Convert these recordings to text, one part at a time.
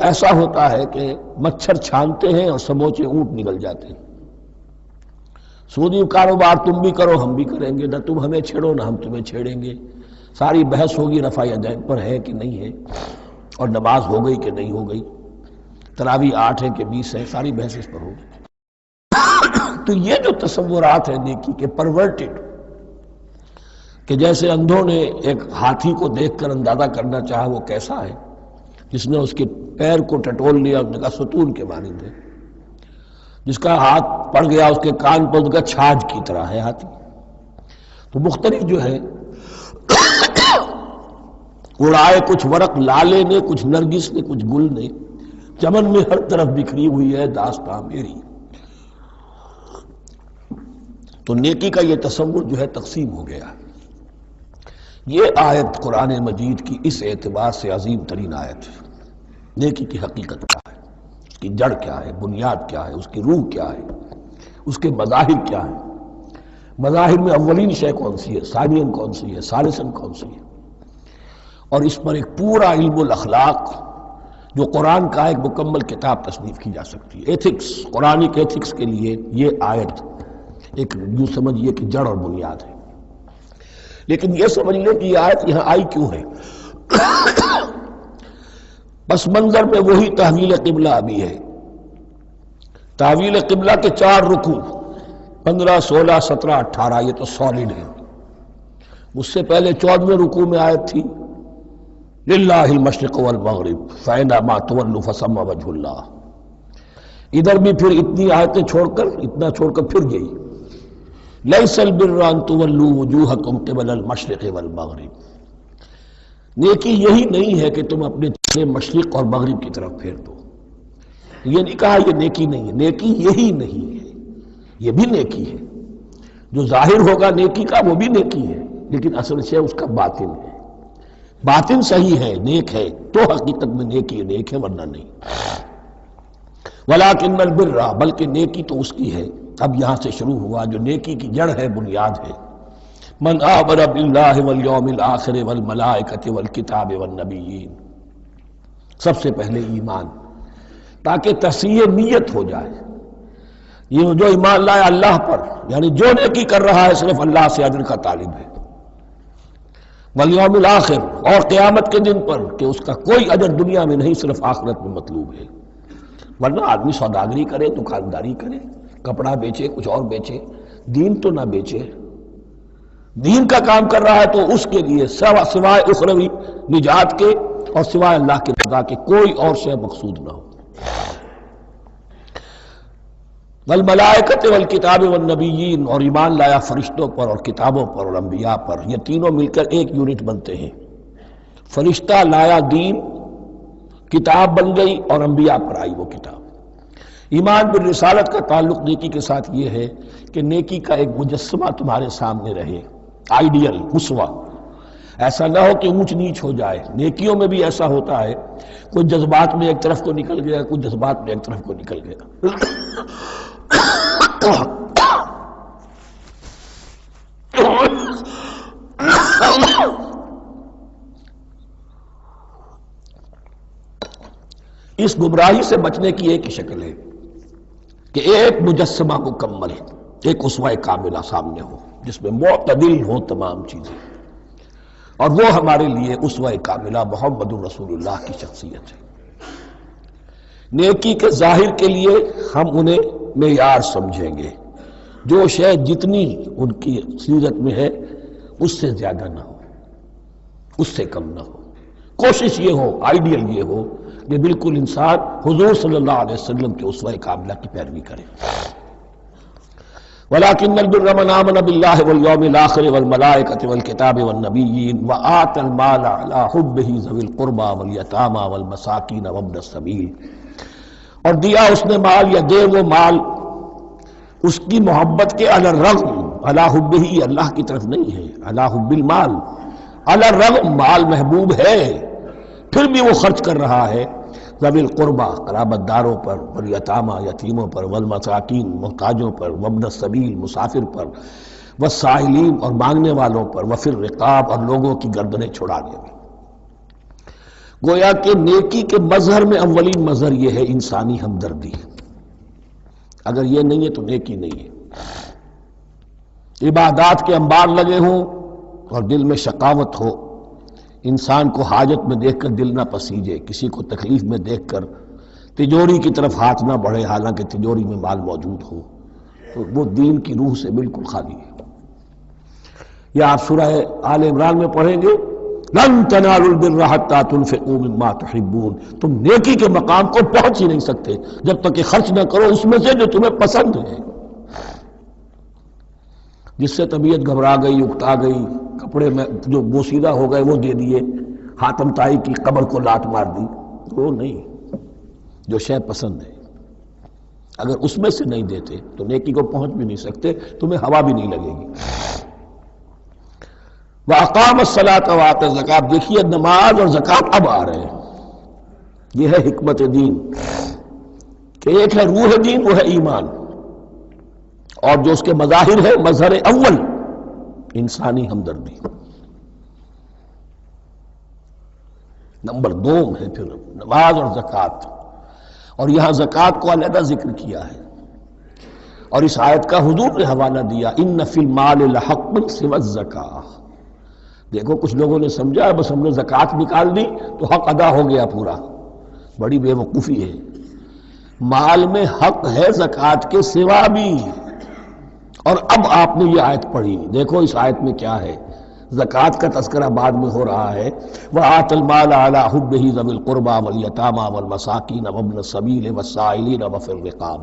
ایسا ہوتا ہے کہ مچھر چھانتے ہیں اور سموچے اونٹ نکل جاتے ہیں۔ سودی کاروبار تم بھی کرو ہم بھی کریں گے، نہ تم ہمیں چھیڑو نہ ہم تمہیں چھیڑیں گے، ساری بحث ہوگی رفع یدین پر ہے کہ نہیں ہے، اور نماز ہو گئی کہ نہیں ہو گئی، تراویح 8 ہے کہ 20 ہے، ساری بحث اس پر ہوگی۔ تو یہ جو تصورات ہیں نیکی کے پرورٹڈ، کہ جیسے اندھوں نے ایک ہاتھی کو دیکھ کر اندازہ کرنا چاہا وہ کیسا ہے، جس نے اس کے پیر کو ٹٹول لیا، اس نے کہا ستون کے مانند ہے، جس کا ہاتھ پڑ گیا اس کے کان پر، اس کا چھاج کی طرح ہے ہاتھی۔ تو مختلف جو ہے اڑائے کچھ ورق لالے نے، کچھ نرگس نے، کچھ گل نے، چمن میں ہر طرف بکھری ہوئی ہے داستاں میری۔ تو نیکی کا یہ تصور جو ہے تقسیم ہو گیا۔ یہ آیت قرآن مجید کی اس اعتبار سے عظیم ترین آیت ہے۔ نیکی کی حقیقت کیا ہے، اس کی جڑ کیا ہے، بنیاد کیا ہے، اس کی روح کیا ہے، اس کے مظاہر کیا ہے، مظاہر میں اولین شے کون سی ہے، ثانین کون سی ہے، ثالثاً کون سی ہے، اور اس پر ایک پورا علم الاخلاق جو قرآن کا ایک مکمل کتاب تصنیف کی جا سکتی ہے۔ ایتھکس، قرآنک ایتھکس کے لیے یہ آیت ایک یوں سمجھیے کہ جڑ اور بنیاد ہے۔ لیکن یہ سمجھ لیں کہ یہ آیت یہاں آئی کیوں ہے۔ پس منظر میں وہی تحویل قبلہ ابھی ہے۔ تحویل قبلہ کے 4 رکوع 15، 16، 17، 18 یہ تو سالڈ ہے۔ اس سے پہلے 14ویں رکوع میں آیت تھی للہ المشرق والمغرب فأینما تولوا فثم وجہ اللہ۔ ادھر بھی پھر اتنی آیتیں چھوڑ کر پھر گئی لیس البر ان تولوا وجوہکم قبل المشرق والمغرب۔ نیکی یہی نہیں ہے کہ تم اپنے چہرے مشرق اور مغرب کی طرف پھیر دو۔ یہ نہیں کہا یہ نیکی نہیں ہے، نیکی یہی نہیں ہے، یہ بھی نیکی ہے۔ جو ظاہر ہوگا نیکی کا وہ بھی نیکی ہے، لیکن اصل سے اس کا باطن ہے۔ باطن صحیح ہے، نیک ہے، تو حقیقت میں نیکی نیک ہے، ورنہ نہیں۔ ولیکن البر، بلکہ نیکی تو اس کی ہے۔ اب یہاں سے شروع ہوا جو نیکی کی جڑ ہے، بنیاد ہے۔ من آمن باللہ والیوم الآخر والملائکۃ والکتاب والنبیین، سب سے پہلے ایمان، تاکہ تصحیح نیت ہو جائے۔ یہ جو ایمان لائے اللہ پر، یعنی جو نیکی کر رہا ہے صرف اللہ سے اجر کا طالب ہے، والیوم الآخر، اور قیامت کے دن پر کہ اس کا کوئی اجر دنیا میں نہیں، صرف آخرت میں مطلوب ہے۔ ورنہ آدمی سوداگری کرے، دکانداری کرے، کپڑا بیچے، کچھ اور بیچے، دین تو نہ بیچے۔ دین کا کام کر رہا ہے تو اس کے لیے سوائے اخروی نجات کے اور سوائے اللہ کے رضا کے کوئی اور شے مقصود نہ ہو۔ والملائکۃ والکتاب والنبیین، اور ایمان لایا فرشتوں پر اور کتابوں پر اور انبیاء پر۔ یہ تینوں مل کر ایک یونٹ بنتے ہیں۔ فرشتہ لایا دین، کتاب بن گئی، اور انبیاء پر آئی وہ کتاب۔ ایمان بالرسالت کا تعلق نیکی کے ساتھ یہ ہے کہ نیکی کا ایک مجسمہ تمہارے سامنے رہے، آئیڈیل، اسوہ۔ ایسا نہ ہو کہ اونچ نیچ ہو جائے۔ نیکیوں میں بھی ایسا ہوتا ہے، کوئی جذبات میں ایک طرف کو نکل گیا، کوئی جذبات میں ایک طرف کو نکل گیا۔ اس گمراہی سے بچنے کی ایک ہی شکل ہے کہ ایک مجسمہ مکمل، ایک اسوہ کاملہ سامنے ہو جس میں معتدل ہو تمام چیزیں، اور وہ ہمارے لیے اسوہ کاملہ محمد الرسول اللہ کی شخصیت ہے۔ نیکی کے ظاہر کے لیے ہم انہیں معیار سمجھیں گے، جو شے جتنی ان کی سیرت میں ہے اس سے زیادہ نہ ہو، اس سے کم نہ ہو۔ کوشش یہ ہو، آئیڈیل یہ ہو کہ بالکل انسان حضور صلی اللہ علیہ وسلم کے اسوہ کاملہ کی پیروی کرے۔ وَلَٰكِنَّ الْبِرَّ مَنْ آمَنَ بِاللَّهِ وَالْيَوْمِ الْآخِرِ وَالْمَلَائِكَةِ وَالْكِتَابِ وَالنَّبِيِّينَ وَآتَى الْمَالَ عَلَىٰ حُبِّهِ ذَوِي الْقُرْبَىٰ وَالْيَتَامَىٰ وَالْمَسَاكِينَ وَابْنَ السَّبِيلِ، اور دیا اس نے مال یا دے وہ مال اس کی محبت کے علی الرغم، علی حبہ اللہ کی طرف نہیں ہے، علی حب المال، علی الرغم مال محبوب ہے پھر بھی وہ خرچ کر رہا ہے، ذوی القربیٰ قرابت داروں پر، والیتامىٰ یتیموں پر، والمساکین محتاجوں پر، وابن السبیل مسافر پر، والسائلین اور مانگنے والوں پر، وفی الرقاب اور لوگوں کی گردنیں چھڑانے میں۔ گویا کہ نیکی کے مظہر میں اولین مظہر یہ ہے انسانی ہمدردی. اگر یہ نہیں ہے تو نیکی نہیں ہے. عبادات کے انبار لگے ہوں اور دل میں شقاوت ہو، انسان کو حاجت میں دیکھ کر دل نہ پسیجے، کسی کو تکلیف میں دیکھ کر تجوری کی طرف ہاتھ نہ بڑھے حالانکہ تجوری میں مال موجود ہو، تو وہ دین کی روح سے بالکل خالی ہے. یا آپ سورہ آل عمران میں پڑھیں گے لن تنالوا البر حتى تنفقوا مما تحبون، تم نیکی کے مقام کو پہنچ ہی نہیں سکتے جب تک کہ خرچ نہ کرو اس میں سے جو تمہیں پسند ہے. جس سے طبیعت گھبرا گئی، اکتا گئی، کپڑے میں جو بوسیدہ ہو گئے وہ دے دیے، حاتم طائی کی قبر کو لات مار دی، وہ نہیں. جو شے پسند ہے اگر اس میں سے نہیں دیتے تو نیکی کو پہنچ بھی نہیں سکتے، تمہیں ہوا بھی نہیں لگے گی. وَأَقَامَ الصَّلَاةَ وَآتَى الزَّكَاةَ، دیکھیے نماز اور زکوٰۃ اب آ رہے ہیں. یہ ہے حکمت دین کہ ایک ہے روح دین، وہ ہے ایمان، اور جو اس کے مظاہر ہے مظہر اول انسانی ہمدردی. نمبر 2 ہے پھر نماز اور زکوٰۃ، اور یہاں زکوٰۃ کو علیحدہ ذکر کیا ہے، اور اس آیت کا حضور نے حوالہ دیا ان فی المال لحق سوى الزکاۃ. دیکھو کچھ لوگوں نے سمجھا بس ہم نے زکوٰۃ نکال دی تو حق ادا ہو گیا پورا. بڑی بے وقوفی ہے. مال میں حق ہے زکوٰۃ کے سوا بھی. اور اب آپ نے یہ آیت پڑھی، دیکھو اس آیت میں کیا ہے. زکوٰۃ کا تذکرہ بعد میں ہو رہا ہے، وَآتَى الْمَالَ عَلَىٰ حُبِّهِ ذَوِي الْقُرْبَىٰ وَالْيَتَامَىٰ وَالْمَسَاكِينَ وَابْنَ السَّبِيلِ وَالسَّائِلِينَ وَفِي الرِّقَابِ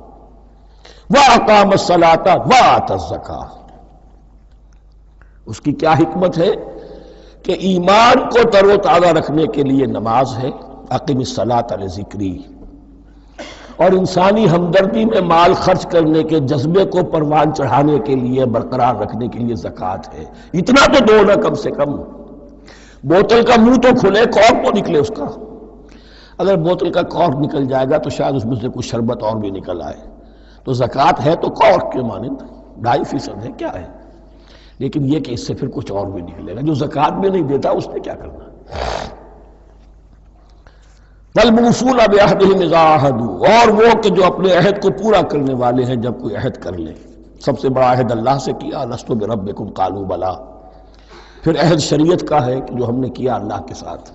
وَأَقَامَ الصَّلَاةَ وَآتَى الزَّكَاةَ. اس کی کیا حکمت ہے کہ ایمان کو تر و تازہ رکھنے کے لیے نماز ہے، اقم الصلاۃ لذکری، اور انسانی ہمدردی میں مال خرچ کرنے کے جذبے کو پروان چڑھانے کے لیے برقرار رکھنے کے لیے زکوٰۃ ہے. اتنا تو دو نا کم سے کم. بوتل کا منہ تو کھلے، کارک تو نکلے اس کا. اگر بوتل کا کارک نکل جائے گا تو شاید اس میں سے کچھ شربت اور بھی نکل آئے. تو زکوٰۃ ہے تو کارک کے مانند 2.5% ہے، کیا ہے، لیکن یہ کہ اس سے پھر کچھ اور بھی نکلے گا. جو زکوٰۃ بھی نہیں دیتا اس نے کیا کرنا. وَالْمُوفُونَ بِعَهْدِهِمْ إِذَا عَاهَدُوا، اور وہ کہ جو اپنے عہد کو پورا کرنے والے ہیں جب کوئی عہد کر لیں. سب سے بڑا عہد اللہ سے کیا، لست بربکم قالوا بلی. پھر عہد شریعت کا ہے کہ جو ہم نے کیا اللہ کے ساتھ.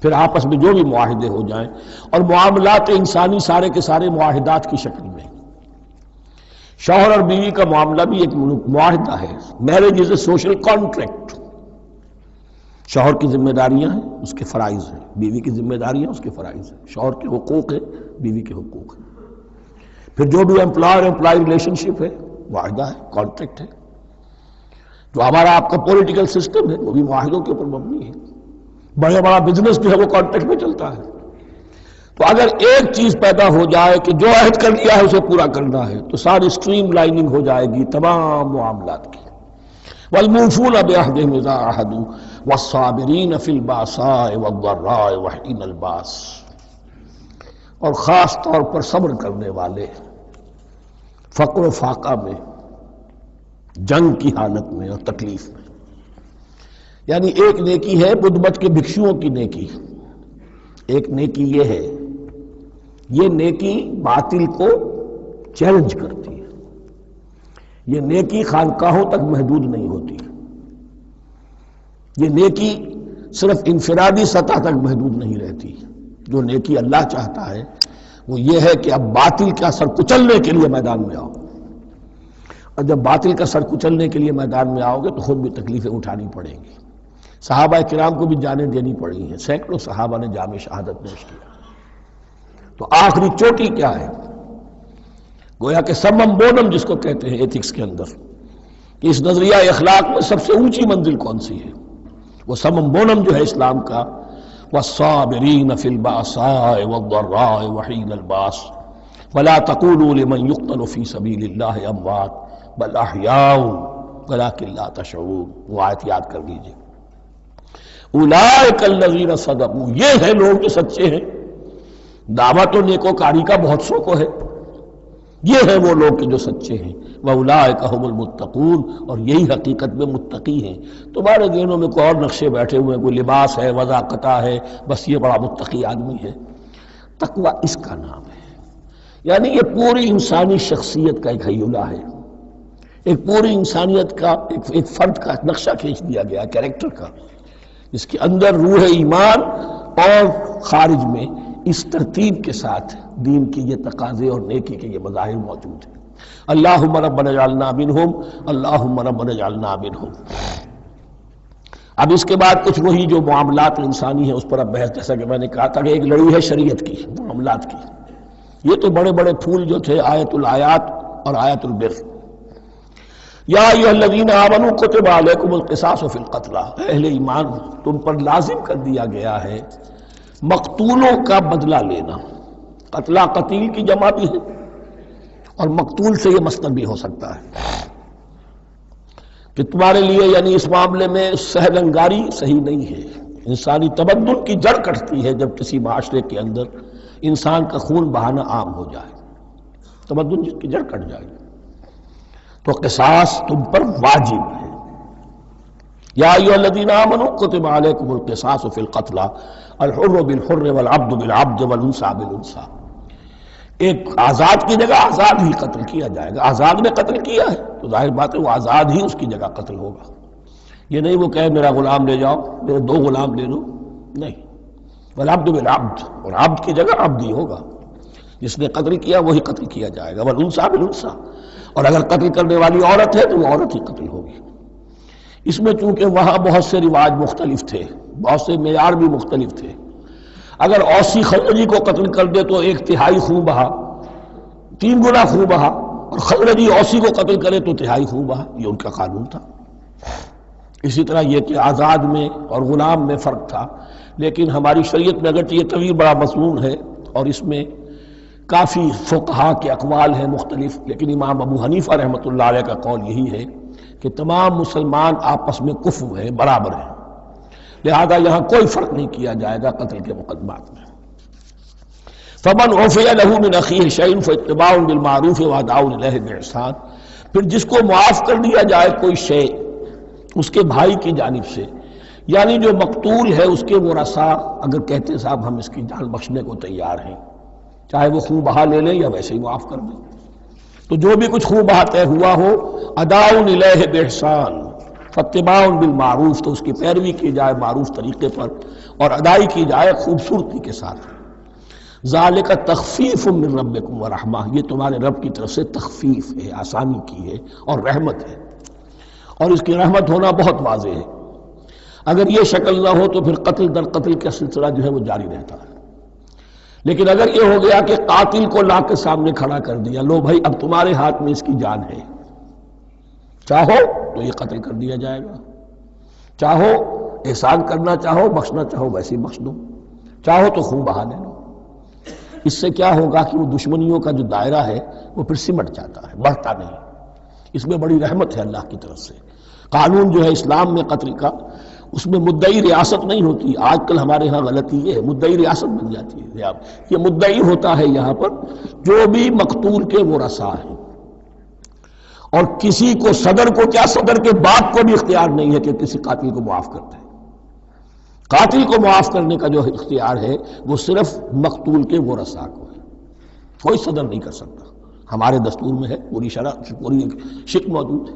پھر آپس میں جو بھی معاہدے ہو جائیں، اور معاملات انسانی سارے کے سارے معاہدات کی شکل میں. شوہر اور بیوی کا معاملہ بھی ایک معاہدہ ہے. Marriage is a social contract. شوہر کی ذمہ داریاں ہیں، اس کے فرائض ہیں، بیوی کی ذمہ داریاں اس کے فرائض ہیں. شوہر کے حقوق ہیں، بیوی کے حقوق ہیں. پھر جو بھی امپلائر امپلائی ریلیشن شپ ہے معاہدہ ہے، کانٹریکٹ ہے. جو ہمارا آپ کا پولیٹیکل سسٹم ہے وہ بھی معاہدوں کے اوپر مبنی ہے. بڑا بزنس جو ہے وہ کانٹریکٹ میں چلتا ہے. تو اگر ایک چیز پیدا ہو جائے کہ جو عہد کر لیا ہے اسے پورا کرنا ہے تو ساری اسٹریم لائننگ ہو جائے گی تمام معاملات کی. وَالْمُوفُونَ بِعَهْدِهِمْ إِذَا عَاهَدُوا وَالصَّابِرِينَ فِي الْبَأْسَاءِ وَالضَّرَّاءِ وَحِينَ الْبَأْسِ، اور خاص طور پر صبر کرنے والے فقر و فاقہ میں، جنگ کی حالت میں اور تکلیف میں. یعنی ایک نیکی ہے بدھ مت کے بھکشوؤں کی نیکی. ایک نیکی یہ ہے، یہ نیکی باطل کو چیلنج کرتی ہے. یہ نیکی خانقاہوں تک محدود نہیں ہوتی. یہ نیکی صرف انفرادی سطح تک محدود نہیں رہتی. جو نیکی اللہ چاہتا ہے وہ یہ ہے کہ اب باطل کا سر کچلنے کے لیے میدان میں آؤ. اور جب باطل کا سر کچلنے کے لیے میدان میں آؤ گے تو خود بھی تکلیفیں اٹھانی پڑیں گی. صحابہ کرام کو بھی جانیں دینی پڑی ہیں. سینکڑوں صحابہ نے جام شہادت پیش کیا. تو آخری چوٹی کیا ہے؟ گویا کہ سمم بونم جس کو کہتے ہیں ایتھکس کے اندر، کہ اس نظریہ اخلاق میں سب سے اونچی منزل کون سی ہے؟ وہ سمم بونم جو ہے اسلام کا، وَالصَّابِرِينَ فِي الْبَأْسَاءِ وَالضَّرَّاءِ وَحِينَ الْبَأْسِ وَلَا تَقُولُوا لِمَنْ يُقْتَلُ فِي سَبِيلِ اللَّهِ أَمْوَاتٌ بَلْ أَحْيَاءٌ وَلَكِنْ لَا تَشْعُرُونَ. وہ آیت یاد کر لیجیے. اولئک الذین صدقوا، یہ ہیں لوگ جو سچے ہیں. دعویٰ تو نیکوکاری کا بہت سو کو ہے، یہ ہیں وہ لوگ کہ جو سچے ہیں، وَأُولَٰئِكَ هُمُ الْمُتَّقُونَ، اور یہی حقیقت میں متقی ہیں۔ تمہارے ذہنوں میں کوئی اور نقشے بیٹھے ہوئے ہیں، کوئی لباس ہے، وضاقتہ ہے، بس یہ بڑا متقی آدمی ہے۔ تقویٰ اس کا نام ہے، یعنی یہ پوری انسانی شخصیت کا ایک ہیولہ ہے، ایک پوری انسانیت کا ایک فرد کا نقشہ کھینچ دیا گیا کیریکٹر کا، جس کے اندر روح ایمان اور خارج میں اس ترتیب کے ساتھ دین کی یہ تقاضے اور نیکی کے یہ مظاہر موجود ہیں۔ اللہم ربنا اجعلنا منہم، اللہم ربنا اجعلنا منہم۔ اب اس کے بعد کچھ وہی جو معاملات انسانی ہیں اس پر اب بحث، جیسا کہ میں نے کہا تھا کہ ایک لڑی ہے شریعت کی، معاملات کی۔ یہ تو بڑے بڑے پھول جو تھے، آیت الآیات اور آیت البر۔ یا ایھا الذین آمنوا کتب علیکم القصاص فی القتلی، اہل ایمان تم پر لازم کر دیا گیا ہے مقتولوں کا بدلہ لینا۔ قتلہ قتیل کی جمع بھی ہے، اور مقتول سے یہ مصدر بھی ہو سکتا ہے کہ تمہارے لیے، یعنی اس معاملے میں سہل انگاری صحیح نہیں ہے۔ انسانی تمدن کی جڑ کٹتی ہے جب کسی معاشرے کے اندر انسان کا خون بہانا عام ہو جائے، تمدن جس کی جڑ کٹ جائے، تو قصاص تم پر واجب ہے۔ یا ایھا الذین آمنوا کتب علیکم القصاص فی القتلی الحر بالحر والعبد بالعبد والانثى بالانثى۔ ایک آزاد کی جگہ آزاد ہی قتل کیا جائے گا۔ آزاد نے قتل کیا ہے تو ظاہر بات ہے وہ آزاد ہی اس کی جگہ قتل ہوگا۔ یہ نہیں وہ کہے میرا غلام لے جاؤ، میرے 2 غلام لے لو، نہیں۔ والعبد بالعبد، اور عبد کی جگہ عبد ہی ہوگا، جس نے قتل کیا وہی قتل کیا جائے گا۔ والانثى بالانثى، اور اگر قتل کرنے والی عورت ہے تو وہ عورت ہی قتل ہوگی۔ اس میں چونکہ وہاں بہت سے رواج مختلف تھے، بہت سے معیار بھی مختلف تھے۔ اگر اوسی خزرجی کو قتل کر دے تو 1/3 خون بہا، 3 گنا خون بہا، اور خزرجی اوسی کو قتل کرے تو 1/3 خون بہا، یہ ان کا قانون تھا۔ اسی طرح یہ کہ آزاد میں اور غلام میں فرق تھا، لیکن ہماری شریعت میں اگرچہ یہ طویل بڑا مضمون ہے اور اس میں کافی فقہا کے اقوال ہیں مختلف، لیکن امام ابو حنیفہ رحمۃ اللہ علیہ کا قول یہی ہے کہ تمام مسلمان آپس میں کفو ہیں، برابر ہیں، لہذا یہاں کوئی فرق نہیں کیا جائے گا قتل کے مقدمات میں۔ فمن عفی لہ من اخیہ شیء فاتباع بالمعروف واداء الیہ باحسان، پھر جس کو معاف کر دیا جائے کوئی شے اس کے بھائی کی جانب سے، یعنی جو مقتول ہے اس کے ورثاء اگر کہتے صاحب ہم اس کی جان بخشنے کو تیار ہیں، چاہے وہ خون بہا لے لیں یا ویسے ہی معاف کر دیں، تو جو بھی کچھ خون بہا طے ہوا ہو اداء الیہ باحسان فاتباع بالمعروف، تو اس کی پیروی کی جائے معروف طریقے پر اور ادائی کی جائے خوبصورتی کے ساتھ۔ ذالک تخفیف من ربکم ورحمہ، یہ تمہارے رب کی طرف سے تخفیف ہے، آسانی کی ہے اور رحمت ہے، اور اس کی رحمت ہونا بہت واضح ہے۔ اگر یہ شکل نہ ہو تو پھر قتل در قتل کا سلسلہ جو ہے وہ جاری رہتا ہے، لیکن اگر یہ ہو گیا کہ قاتل کو لا کے سامنے کھڑا کر دیا، لو بھائی اب تمہارے ہاتھ میں اس کی جان ہے، چاہو تو یہ قتل کر دیا جائے گا، چاہو احسان کرنا چاہو بخشنا چاہو ویسے ہی بخش دو، چاہو تو خون بہا لے لو۔ اس سے کیا ہوگا کہ وہ دشمنیوں کا جو دائرہ ہے وہ پھر سمٹ جاتا ہے، بڑھتا نہیں۔ اس میں بڑی رحمت ہے اللہ کی طرف سے۔ قانون جو ہے اسلام میں قتل کا، اس میں مدعی ریاست نہیں ہوتی۔ آج کل ہمارے ہاں غلطی یہ ہے، مدعی ریاست بن جاتی ہے۔ یہ مدعی ہوتا ہے یہاں پر جو بھی مقتول کے ورثاء ہیں، اور کسی کو صدر کو کیا، صدر کے باپ کو بھی اختیار نہیں ہے کہ کسی قاتل کو معاف کر دے۔ قاتل کو معاف کرنے کا جو اختیار ہے وہ صرف مقتول کے ورثاء کو ہے، کوئی صدر نہیں کر سکتا۔ ہمارے دستور میں ہے، پوری شرح پوری شک موجود ہے۔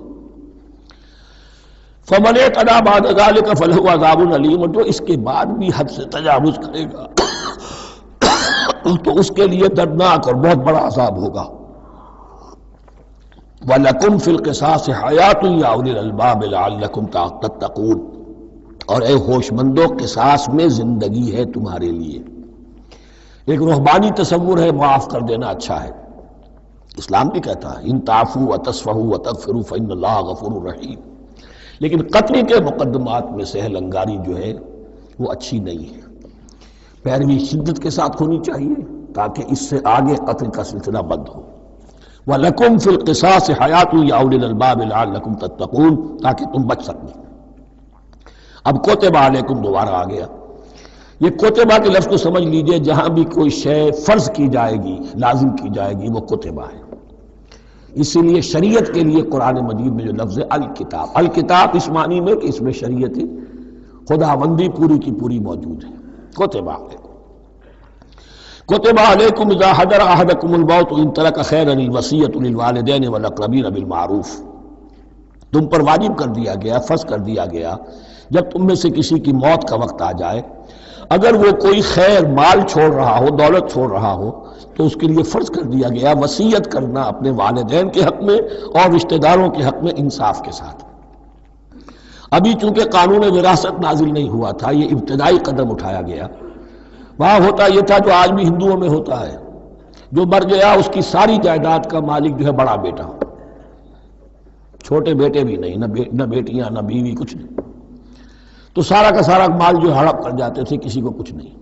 فمن اعتدی بعد ذلک فلہ عذاب علیم، جو اس کے بعد بھی حد سے تجاوز کرے گا تو اس کے لیے دردناک اور بہت بڑا عذاب ہوگا۔ وَلَكُمْ فِي الْقِصَاصِ حَيَاةٌ يَا أُولِي الْأَلْبَابِ لَعَلَّكُمْ تَتَّقُونَ، اور اے ہوش مندو قصاص میں زندگی ہے تمہارے لیے۔ ایک روحانی تصور ہے معاف کر دینا اچھا ہے، اسلام بھی کہتا ہے ان تعفوا وتصفحوا وتغفروا فإن اللہ غفور رحیم، لیکن قتل کے مقدمات میں سہل انگاری جو ہے وہ اچھی نہیں ہے، پیروی شدت کے ساتھ ہونی چاہیے تاکہ اس سے آگے قتل کا سلسلہ بند ہو۔ وَلَكُمْ فِي الْقِصَاصِ حَيَاةٌ يَا أُولِي الْأَلْبَابِ لَعَلَّكُمْ تَتَّقُونَ، تاکہ تم بچ سکیں۔ اب کوتب علیکم دوبارہ آ گیا۔ یہ کوتبہ کے لفظ کو سمجھ لیجئے، جہاں بھی کوئی شے فرض کی جائے گی، لازم کی جائے گی، وہ کوتبہ ہے۔ اسی لیے شریعت کے لیے قرآن مجید میں جو لفظ ہے الکتاب، الکتاب اس معنی میں کہ اس میں شریعت خداوندی پوری کی پوری موجود ہے۔ کتب علیکم اذا حضر احدکم الموت ان ترک خیرا الوصیۃ للوالدین والاقربین بالمعروف، تم پر واجب کر دیا گیا، فرض کر دیا گیا جب تم میں سے کسی کی موت کا وقت آ جائے، اگر وہ کوئی خیر مال چھوڑ رہا ہو، دولت چھوڑ رہا ہو، تو اس کے لیے فرض کر دیا گیا وصیت کرنا اپنے والدین کے حق میں اور رشتہ داروں کے حق میں انصاف کے ساتھ۔ ابھی چونکہ قانون وراثت نازل نہیں ہوا تھا، یہ ابتدائی قدم اٹھایا گیا۔ وہاں ہوتا یہ تھا جو آج بھی ہندوؤں میں ہوتا ہے، جو مر گیا اس کی ساری جائیداد کا مالک جو ہے بڑا بیٹا، چھوٹے بیٹے بھی نہیں، نہ بیٹیاں نہ بیوی، کچھ نہیں، تو سارا کا سارا مال جو ہڑپ کر جاتے تھے، کسی کو کچھ نہیں۔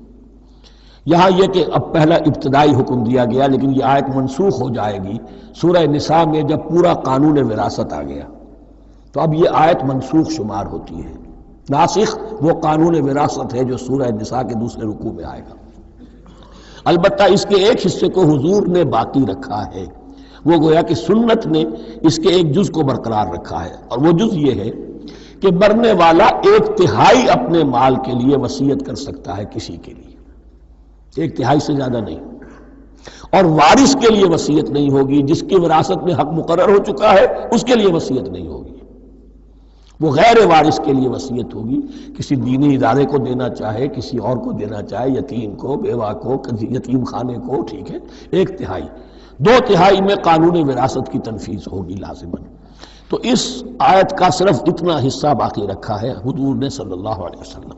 یہاں یہ کہ اب پہلا ابتدائی حکم دیا گیا، لیکن یہ آیت منسوخ ہو جائے گی سورہ نساء میں جب پورا قانون وراثت آ گیا، تو اب یہ آیت منسوخ شمار ہوتی ہے۔ ناسخ وہ قانون وراثت ہے جو سورہ نساء کے دوسرے رکوع میں آئے گا۔ البتہ اس کے ایک حصے کو حضور نے باقی رکھا ہے، وہ گویا کہ سنت نے اس کے ایک جز کو برقرار رکھا ہے، اور وہ جز یہ ہے کہ مرنے والا 1/3 اپنے مال کے لیے وصیت کر سکتا ہے کسی کے لیے، 1/3 سے زیادہ نہیں، اور وارث کے لیے وصیت نہیں ہوگی، جس کی وراثت میں حق مقرر ہو چکا ہے اس کے لیے وصیت نہیں ہوگی، وہ غیر وارث کے لیے وصیت ہوگی، کسی دینی ادارے کو دینا چاہے، کسی اور کو دینا چاہے، یتیم کو، بیوہ کو، یتیم خانے کو، ٹھیک ہے، 1/3، 2/3 میں قانون وراثت کی تنفیذ ہوگی لازماً۔ تو اس آیت کا صرف اتنا حصہ باقی رکھا ہے حضور نے صلی اللہ علیہ وسلم۔